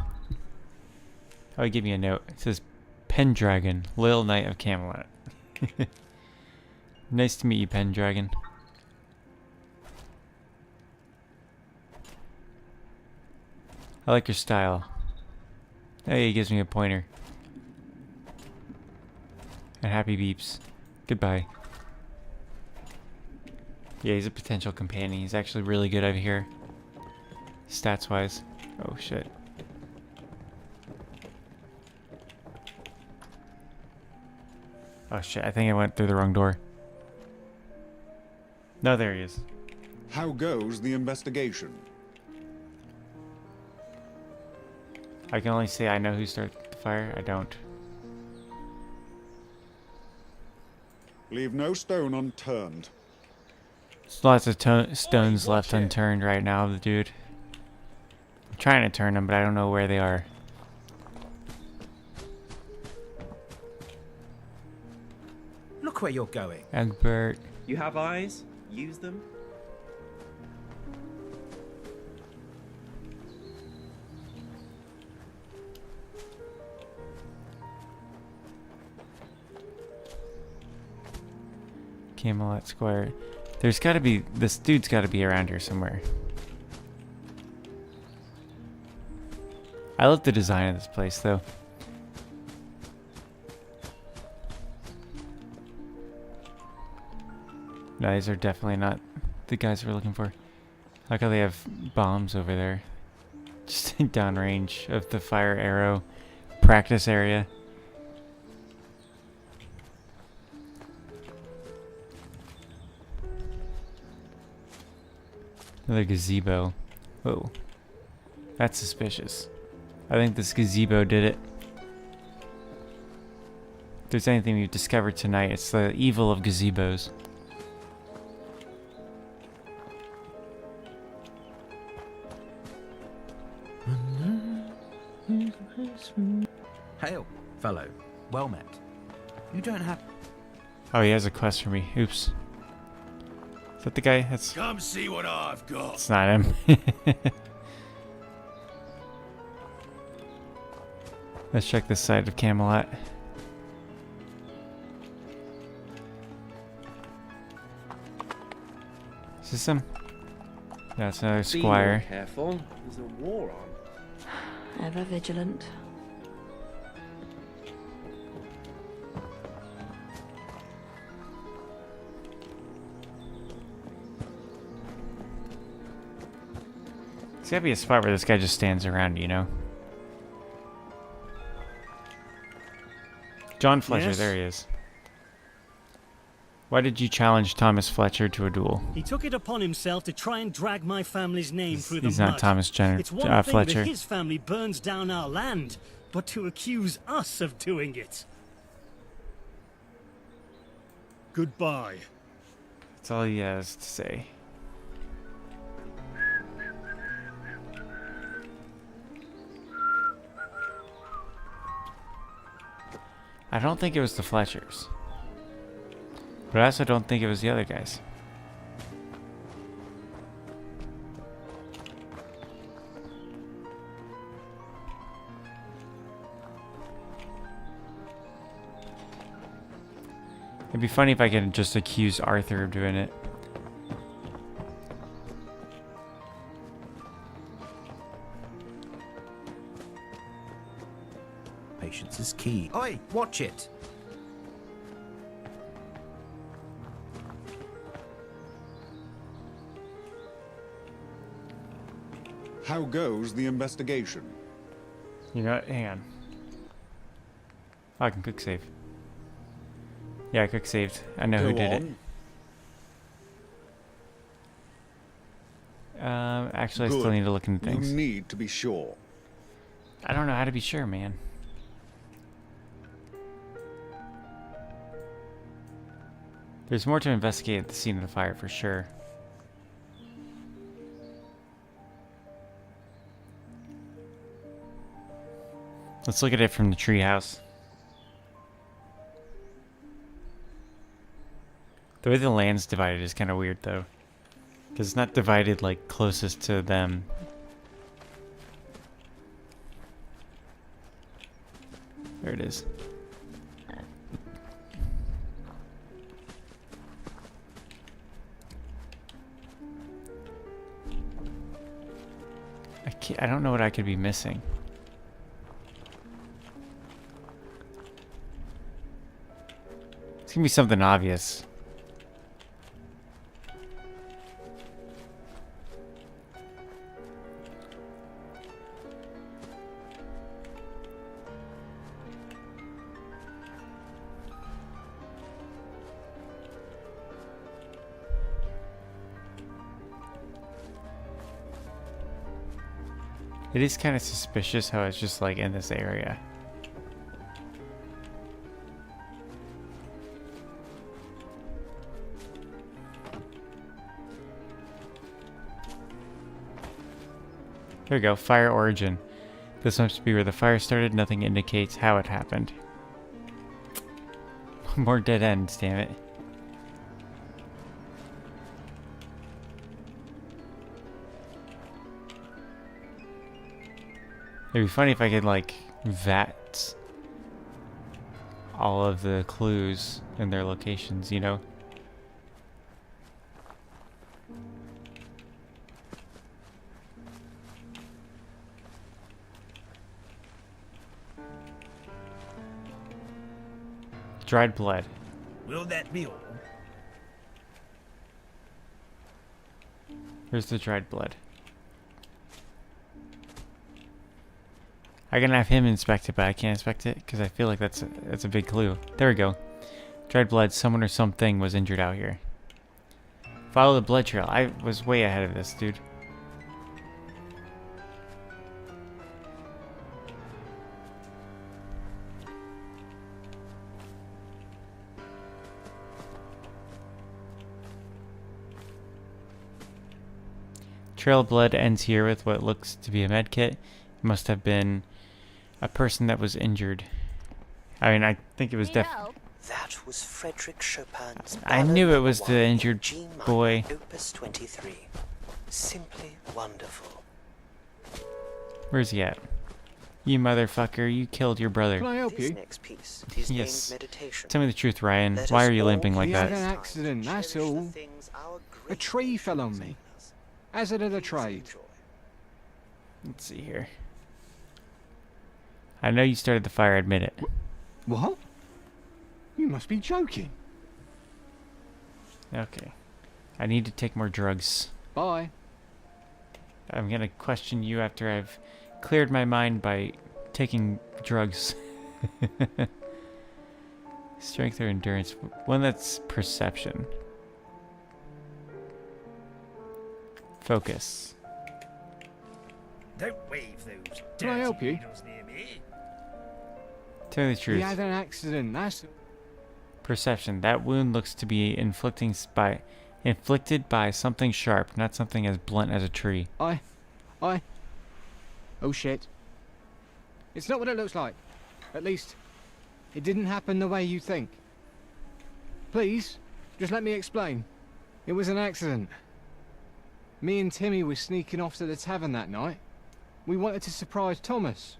Oh, he gave me a note. It says Pendragon, Loyal Knight of Camelot. Nice to meet you, Pendragon. I like your style. Hey, he gives me a pointer. And happy beeps. Goodbye. Yeah, he's a potential companion. He's actually really good over here. Stats wise. Oh shit. Oh shit, I think I went through the wrong door. No, there he is. How goes the investigation? I can only say I know who started the fire. I don't. Leave no stone unturned. There's lots of stones left unturned right now, the dude. I'm trying to turn them, but I don't know where they are. Look where you're going. Egbert. You have eyes? Use them. Camelot Square. There's gotta be, this dude's gotta be around here somewhere. I love the design of this place though. No, these are definitely not the guys we're looking for. I like how they have bombs over there. Just downrange of the fire arrow practice area. Another gazebo. Whoa. That's suspicious. I think this gazebo did it. If there's anything we've discovered tonight, it's the evil of gazebos. Hail, fellow. Well met. You don't have... Oh, he has a quest for me. Oops. Is that the guy? That's... Come see what I've got. It's not him. Let's check this side of Camelot. Is this him? That's another Be squire. more careful. There's a war on. Ever vigilant. There's gotta be a spot where this guy just stands around, you know? John Fletcher, Yes? there he is. Why did you challenge Thomas Fletcher to a duel? He took it upon himself to try and drag my family's name through the He's mud. not Thomas It's one thing Fletcher. that his family burns down our land, but to accuse us of doing it. Goodbye. That's all he has to say. I don't think it was the Fletchers. But I also don't think it was the other guys. It'd be funny if I could just accuse Arthur of doing it. Patience is key. Oi, watch it! How goes the investigation? You know what? Hang on. Oh, I can quick save. Yeah, I quick saved. I know who did it. Actually, I still need to look into things. You need to be sure. I don't know how to be sure, man. There's more to investigate at the scene of the fire, for sure. Let's look at it from the treehouse. The way the land's divided is kind of weird, though. Because it's not divided, like, closest to them. There it is. I don't know what I could be missing. It's gonna be something obvious. It is kind of suspicious how it's just like in this area. There we go, fire origin. This must be where the fire started, nothing indicates how it happened. More dead ends, damn it. It'd be funny if I could, like, vet all of the clues and their locations, you know? Dried blood. Will that be all? Here's the dried blood. I can have him inspect it, but I can't inspect it because I feel like that's a big clue. There we go. Dried blood. Someone or something was injured out here. Follow the blood trail. I was way ahead of this, dude. Trail of blood ends here with what looks to be a med kit. It must have been a person that was injured. I mean, I think it was That was Frederick Chopin's I knew it was the injured boy. Opus 23. Simply wonderful. Where's he at? You motherfucker, you killed your brother. Can I help you? Next piece is Yes. named meditation. Tell me the truth, Ryan. Why are you limping like He had an that? accident, that's all. A tree fell on me. Hazard of the trade. Let's see here. I know you started the fire, admit it. What? You must be joking. Okay. I need to take more drugs. Bye. I'm gonna question you after I've cleared my mind by taking drugs. Strength or endurance? One that's perception. Focus. Don't wave those Can I help you? needles near me. Tell me the truth. He had an accident, that's... Perception. That wound looks to be inflicted by something sharp, not something as blunt as a tree. Oh shit. It's not what it looks like. At least, it didn't happen the way you think. Please, just let me explain. It was an accident. Me and Timmy were sneaking off to the tavern that night. We wanted to surprise Thomas.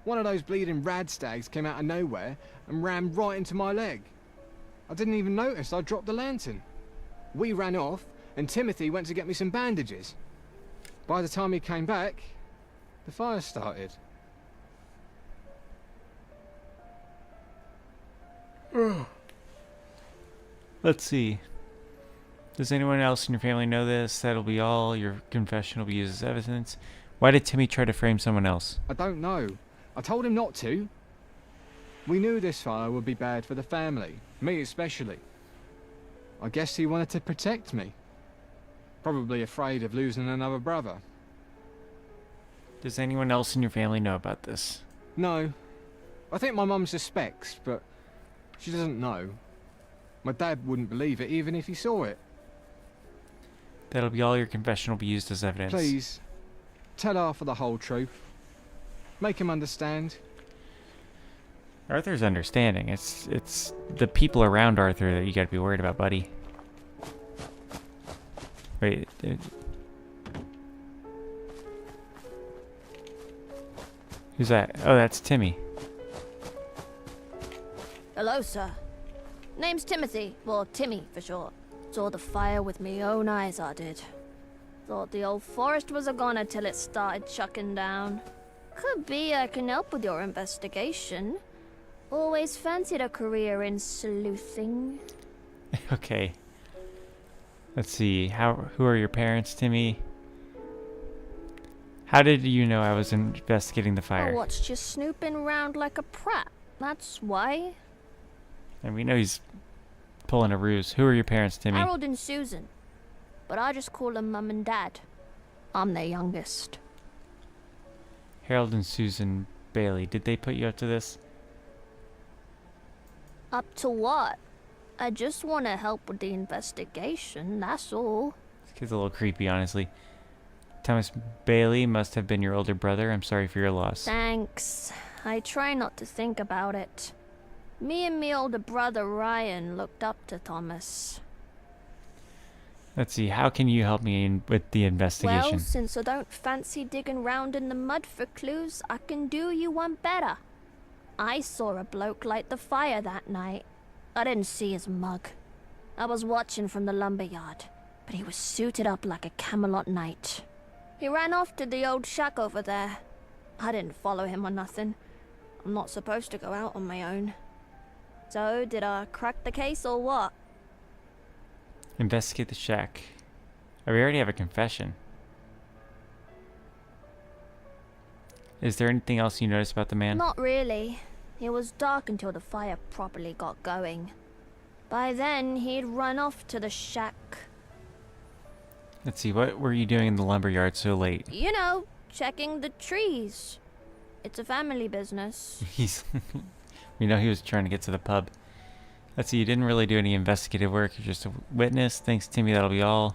One of those bleeding radstags came out of nowhere and rammed right into my leg. I didn't even notice I dropped the lantern. We ran off, and Timothy went to get me some bandages. By the time he came back, the fire started. Let's see. Does anyone else in your family know this? That'll be all. Your confession will be used as evidence. Why did Timmy try to frame someone else? I don't know. I told him not to. We knew this fire would be bad for the family, me especially. I guess he wanted to protect me. Probably afraid of losing another brother. Does anyone else in your family know about this? No. I think my mum suspects, but she doesn't know. My dad wouldn't believe it even if he saw it. That'll be all. Your confession will be used as evidence. Please, tell Arthur the whole truth. Make him understand. Arthur's understanding. It's the people around Arthur that you gotta be worried about, buddy. Wait. Who's that? Oh, that's Timmy. Hello, sir. Name's Timothy. Well, Timmy for short. Saw the fire with me own eyes, I did. Thought the old forest was a goner till it started chucking down. Could be I can help with your investigation. Always fancied a career in sleuthing. Okay. Let's see. Who are your parents, Timmy? How did you know I was investigating the fire? I watched you snooping around like a prat. That's why. And we know he's pulling a ruse. Who are your parents, Timmy? Harold and Susan. But I just call them Mum and Dad. I'm their youngest. Harold and Susan Bailey. Did they put you up to this? Up to what? I just want to help with the investigation, that's all. This kid's a little creepy, honestly. Thomas Bailey must have been your older brother. I'm sorry for your loss. Thanks. I try not to think about it. Me and me older brother Ryan looked up to Thomas. Let's see, how can you help me with the investigation? Well, since I don't fancy digging round in the mud for clues, I can do you one better. I saw a bloke light the fire that night. I didn't see his mug. I was watching from the lumberyard, but he was suited up like a Camelot knight. He ran off to the old shack over there. I didn't follow him or nothing. I'm not supposed to go out on my own. So, did I crack the case or what? Investigate the shack. Oh, we already have a confession. Is there anything else you noticed about the man? Not really. It was dark until the fire properly got going. By then, he'd run off to the shack. Let's see, what were you doing in the lumberyard so late? You know, checking the trees. It's a family business. We know he was trying to get to the pub. Let's see, you didn't really do any investigative work. You're just a witness. Thanks, Timmy. That'll be all.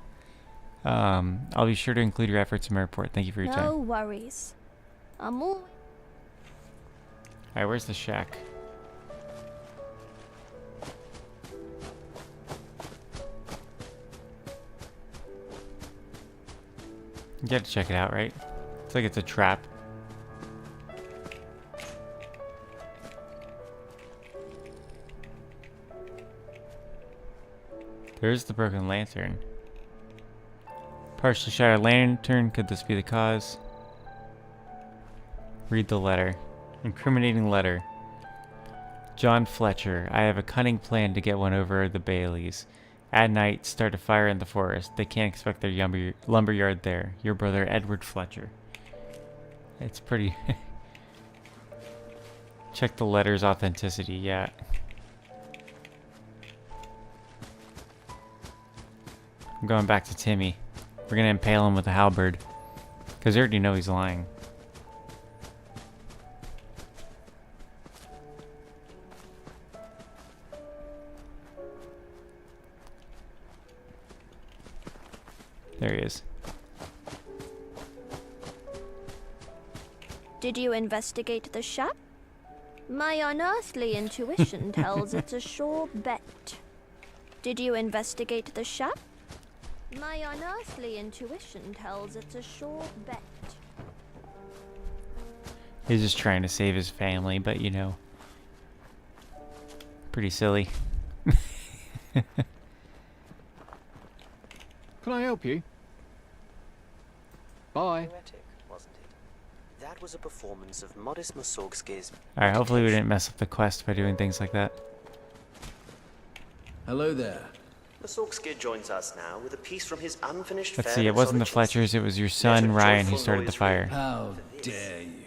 I'll be sure to include your efforts in my report. Thank you for your time. No worries. I'm all... Alright, where's the shack? You gotta check it out, right? It's like it's a trap. There's the broken lantern. Partially shattered lantern. Could this be the cause? Read the letter. Incriminating letter. John Fletcher, I have a cunning plan to get one over the Baileys. At night, start a fire in the forest. They can't expect their lumberyard there. Your brother, Edward Fletcher. It's pretty... Check the letter's authenticity, yeah. I'm going back to Timmy. We're gonna impale him with a halberd. Because I already know he's lying. There he is. Did you investigate the shop? My unearthly intuition tells it's a sure bet. Did you investigate the shop? My unearthly intuition tells it's a sure bet. He's just trying to save his family, but you know. Pretty silly. Can I help you? Bye. Poetic, wasn't it? That was a performance of Modis Mussorgsky's. Alright, hopefully we didn't mess up the quest by doing things like that. Hello there. Mussorgsky joins us now with a piece from his unfinished. Let's see, it wasn't the Fletchers, it was your son, Ryan, who started the fire. How dare you?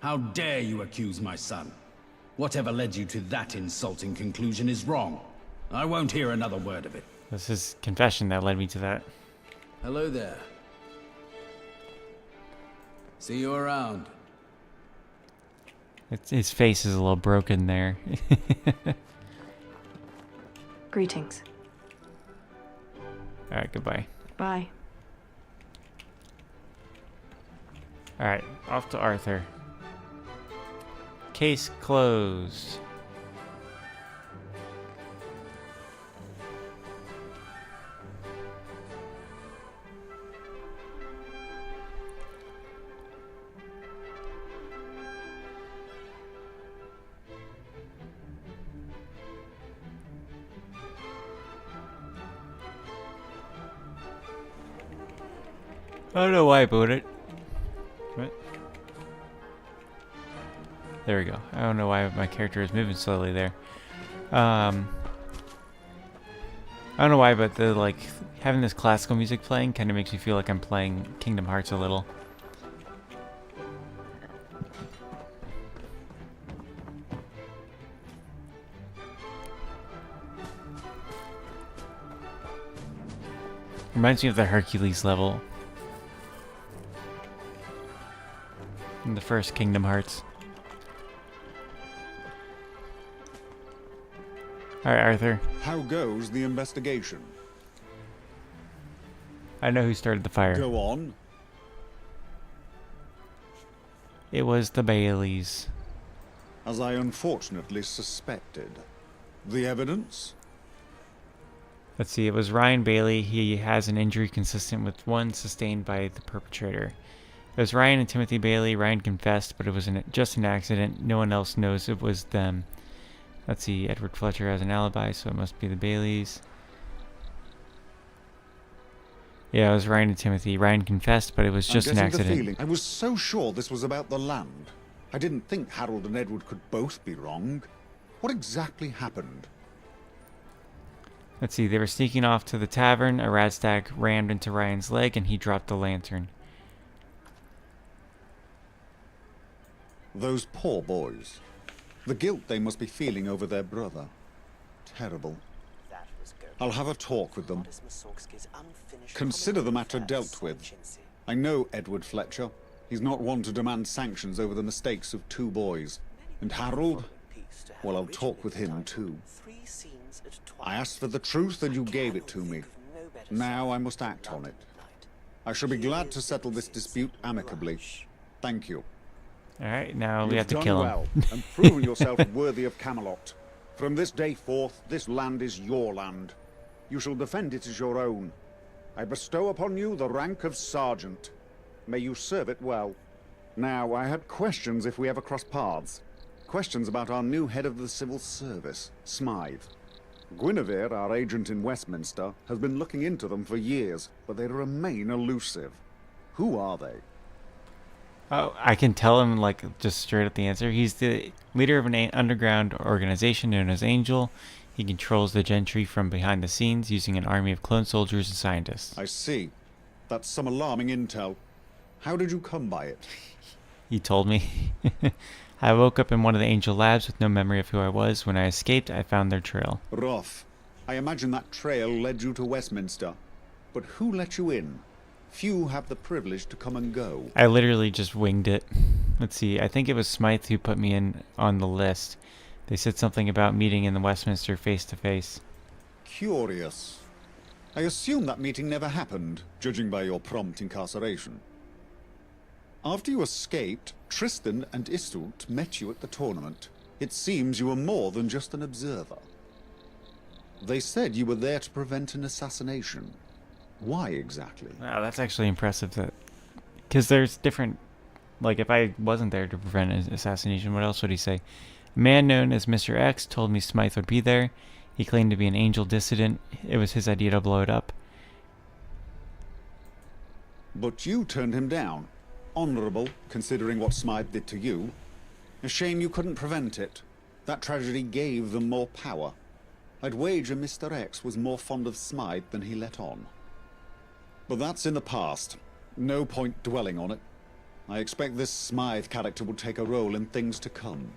How dare you accuse my son? Whatever led you to that insulting conclusion is wrong. I won't hear another word of it. This is confession that led me to that. Hello there. See you around. His face is a little broken there. Greetings. Alright, goodbye. Bye. Alright, off to Arthur. Case closed. I don't know why I booted it. What? There we go. I don't know why my character is moving slowly there. I don't know why, but the like having this classical music playing kind of makes me feel like I'm playing Kingdom Hearts a little. Reminds me of the Hercules level in the first Kingdom Hearts. Alright, Arthur. How goes the investigation? I know who started the fire. Go on. It was the Baileys. As I unfortunately suspected. The evidence? Let's see, it was Ryan Bailey. He has an injury consistent with one sustained by the perpetrator. It was Ryan and Timothy Bailey. Ryan confessed, but it was just an accident. No one else knows it was them. Let's see, Edward Fletcher has an alibi, so it must be the Baileys. Yeah, it was Ryan and Timothy. Ryan confessed, but it was just an accident. I was so sure this was about the land. I didn't think Harold and Edward could both be wrong. What exactly happened? Let's see, they were sneaking off to the tavern. A radstag rammed into Ryan's leg, and he dropped the lantern. Those poor boys. The guilt they must be feeling over their brother. Terrible. I'll have a talk with them. Consider the matter dealt with. I know Edward Fletcher. He's not one to demand sanctions over the mistakes of two boys. And Harold? Well, I'll talk with him too. I asked for the truth and you gave it to me. Now I must act on it. I shall be glad to settle this dispute amicably. Thank you. Alright, now we have to kill him. You've done well, and proven yourself worthy of Camelot. From this day forth, this land is your land. You shall defend it as your own. I bestow upon you the rank of Sergeant. May you serve it well. Now, I had questions if we ever cross paths. Questions about our new head of the civil service, Smythe. Guinevere, our agent in Westminster, has been looking into them for years, but they remain elusive. Who are they? Oh, I can tell him, like, just straight up the answer. He's the leader of an underground organization known as Angel. He controls the gentry from behind the scenes using an army of clone soldiers and scientists. I see. That's some alarming intel. How did you come by it? He told me. I woke up in one of the Angel labs with no memory of who I was. When I escaped, I found their trail. Rough. I imagine that trail led you to Westminster. But who let you in? Few have the privilege to come and go. I literally just winged it. Let's see, I think it was Smythe who put me in on the list. They said something about meeting in the Westminster face-to-face. Curious. I assume that meeting never happened, judging by your prompt incarceration. After you escaped, Tristan and Iseult met you at the tournament. It seems you were more than just an observer. They said you were there to prevent an assassination. Why exactly? Wow, that's actually impressive. That, because there's different, like, if I wasn't there to prevent an assassination, what else would he say? A man known as Mr. X told me Smythe would be there. He claimed to be an Angel dissident. It was his idea to blow it up. But you turned him down. Honorable, considering what Smythe did to you. A shame you couldn't prevent it. That tragedy gave them more power. I'd wager Mr. X was more fond of Smythe than he let on. But that's in the past. No point dwelling on it. I expect this Smythe character will take a role in things to come.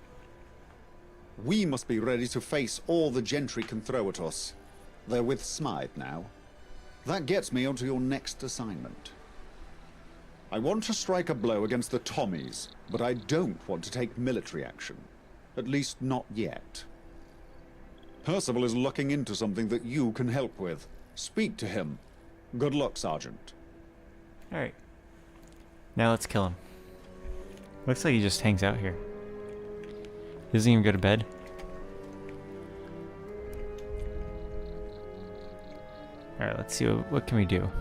We must be ready to face all the gentry can throw at us. They're with Smythe now. That gets me onto your next assignment. I want to strike a blow against the Tommies, but I don't want to take military action. At least not yet. Percival is looking into something that you can help with. Speak to him. Good luck, Sergeant. Alright. Now let's kill him. Looks like he just hangs out here. He doesn't even go to bed. Alright, let's see what can we do.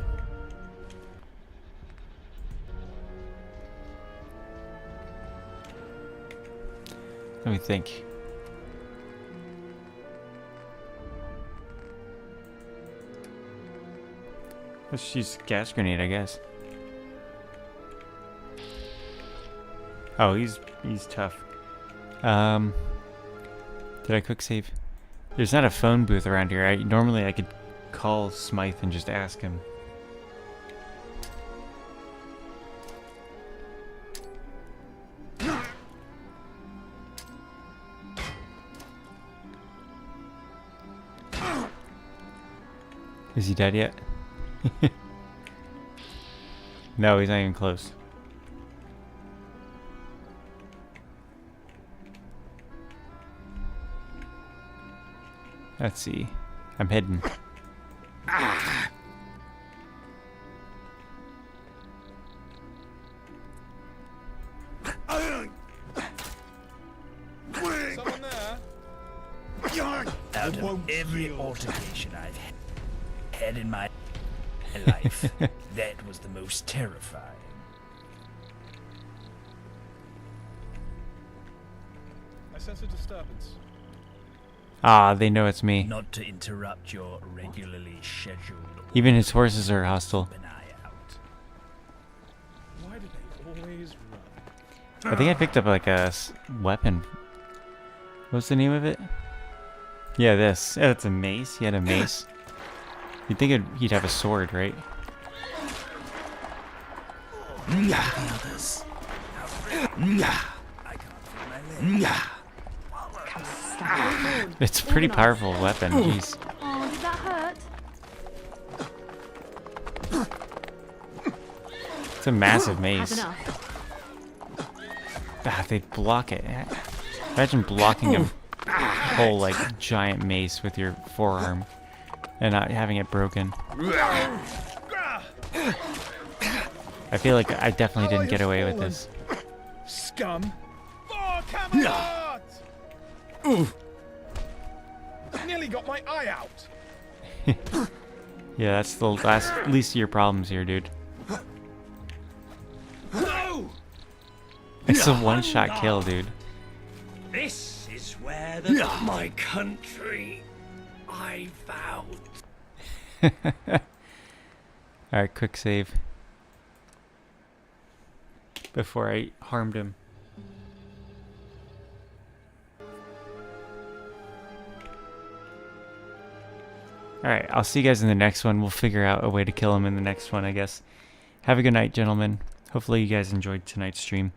Let me think. Let's use a gas grenade, I guess. Oh, he's tough. Did I quick save? There's not a phone booth around here. Normally I could call Smythe and just ask him. Is he dead yet? No, he's not even close. Let's see. I'm hidden. Someone there? Out of every altercation I've had in my life, that was the most terrifying. I sense a disturbance. Ah, they know it's me. Not to interrupt your regularly scheduled. Even his horses are hostile. Why do they always run? I think I picked up like a weapon. What's the name of it? Yeah, this. Yeah, it's a mace. He had a mace. You'd think he'd have a sword, right? It's a pretty powerful weapon. Jeez. Oh, did that hurt? It's a massive mace. Have enough. Ah, they block it. Imagine blocking a whole like giant mace with your forearm and not having it broken. I feel like I definitely didn't get away with this. Scum! For Camelot! Oof! Nearly got my eye out. Yeah, that's the least of your problems here, dude. No! It's a one-shot kill, dude. This is where my country I found. Alright, quick save. Before I harmed him. Alright, I'll see you guys in the next one. We'll figure out a way to kill him in the next one, I guess. Have a good night, gentlemen. Hopefully you guys enjoyed tonight's stream.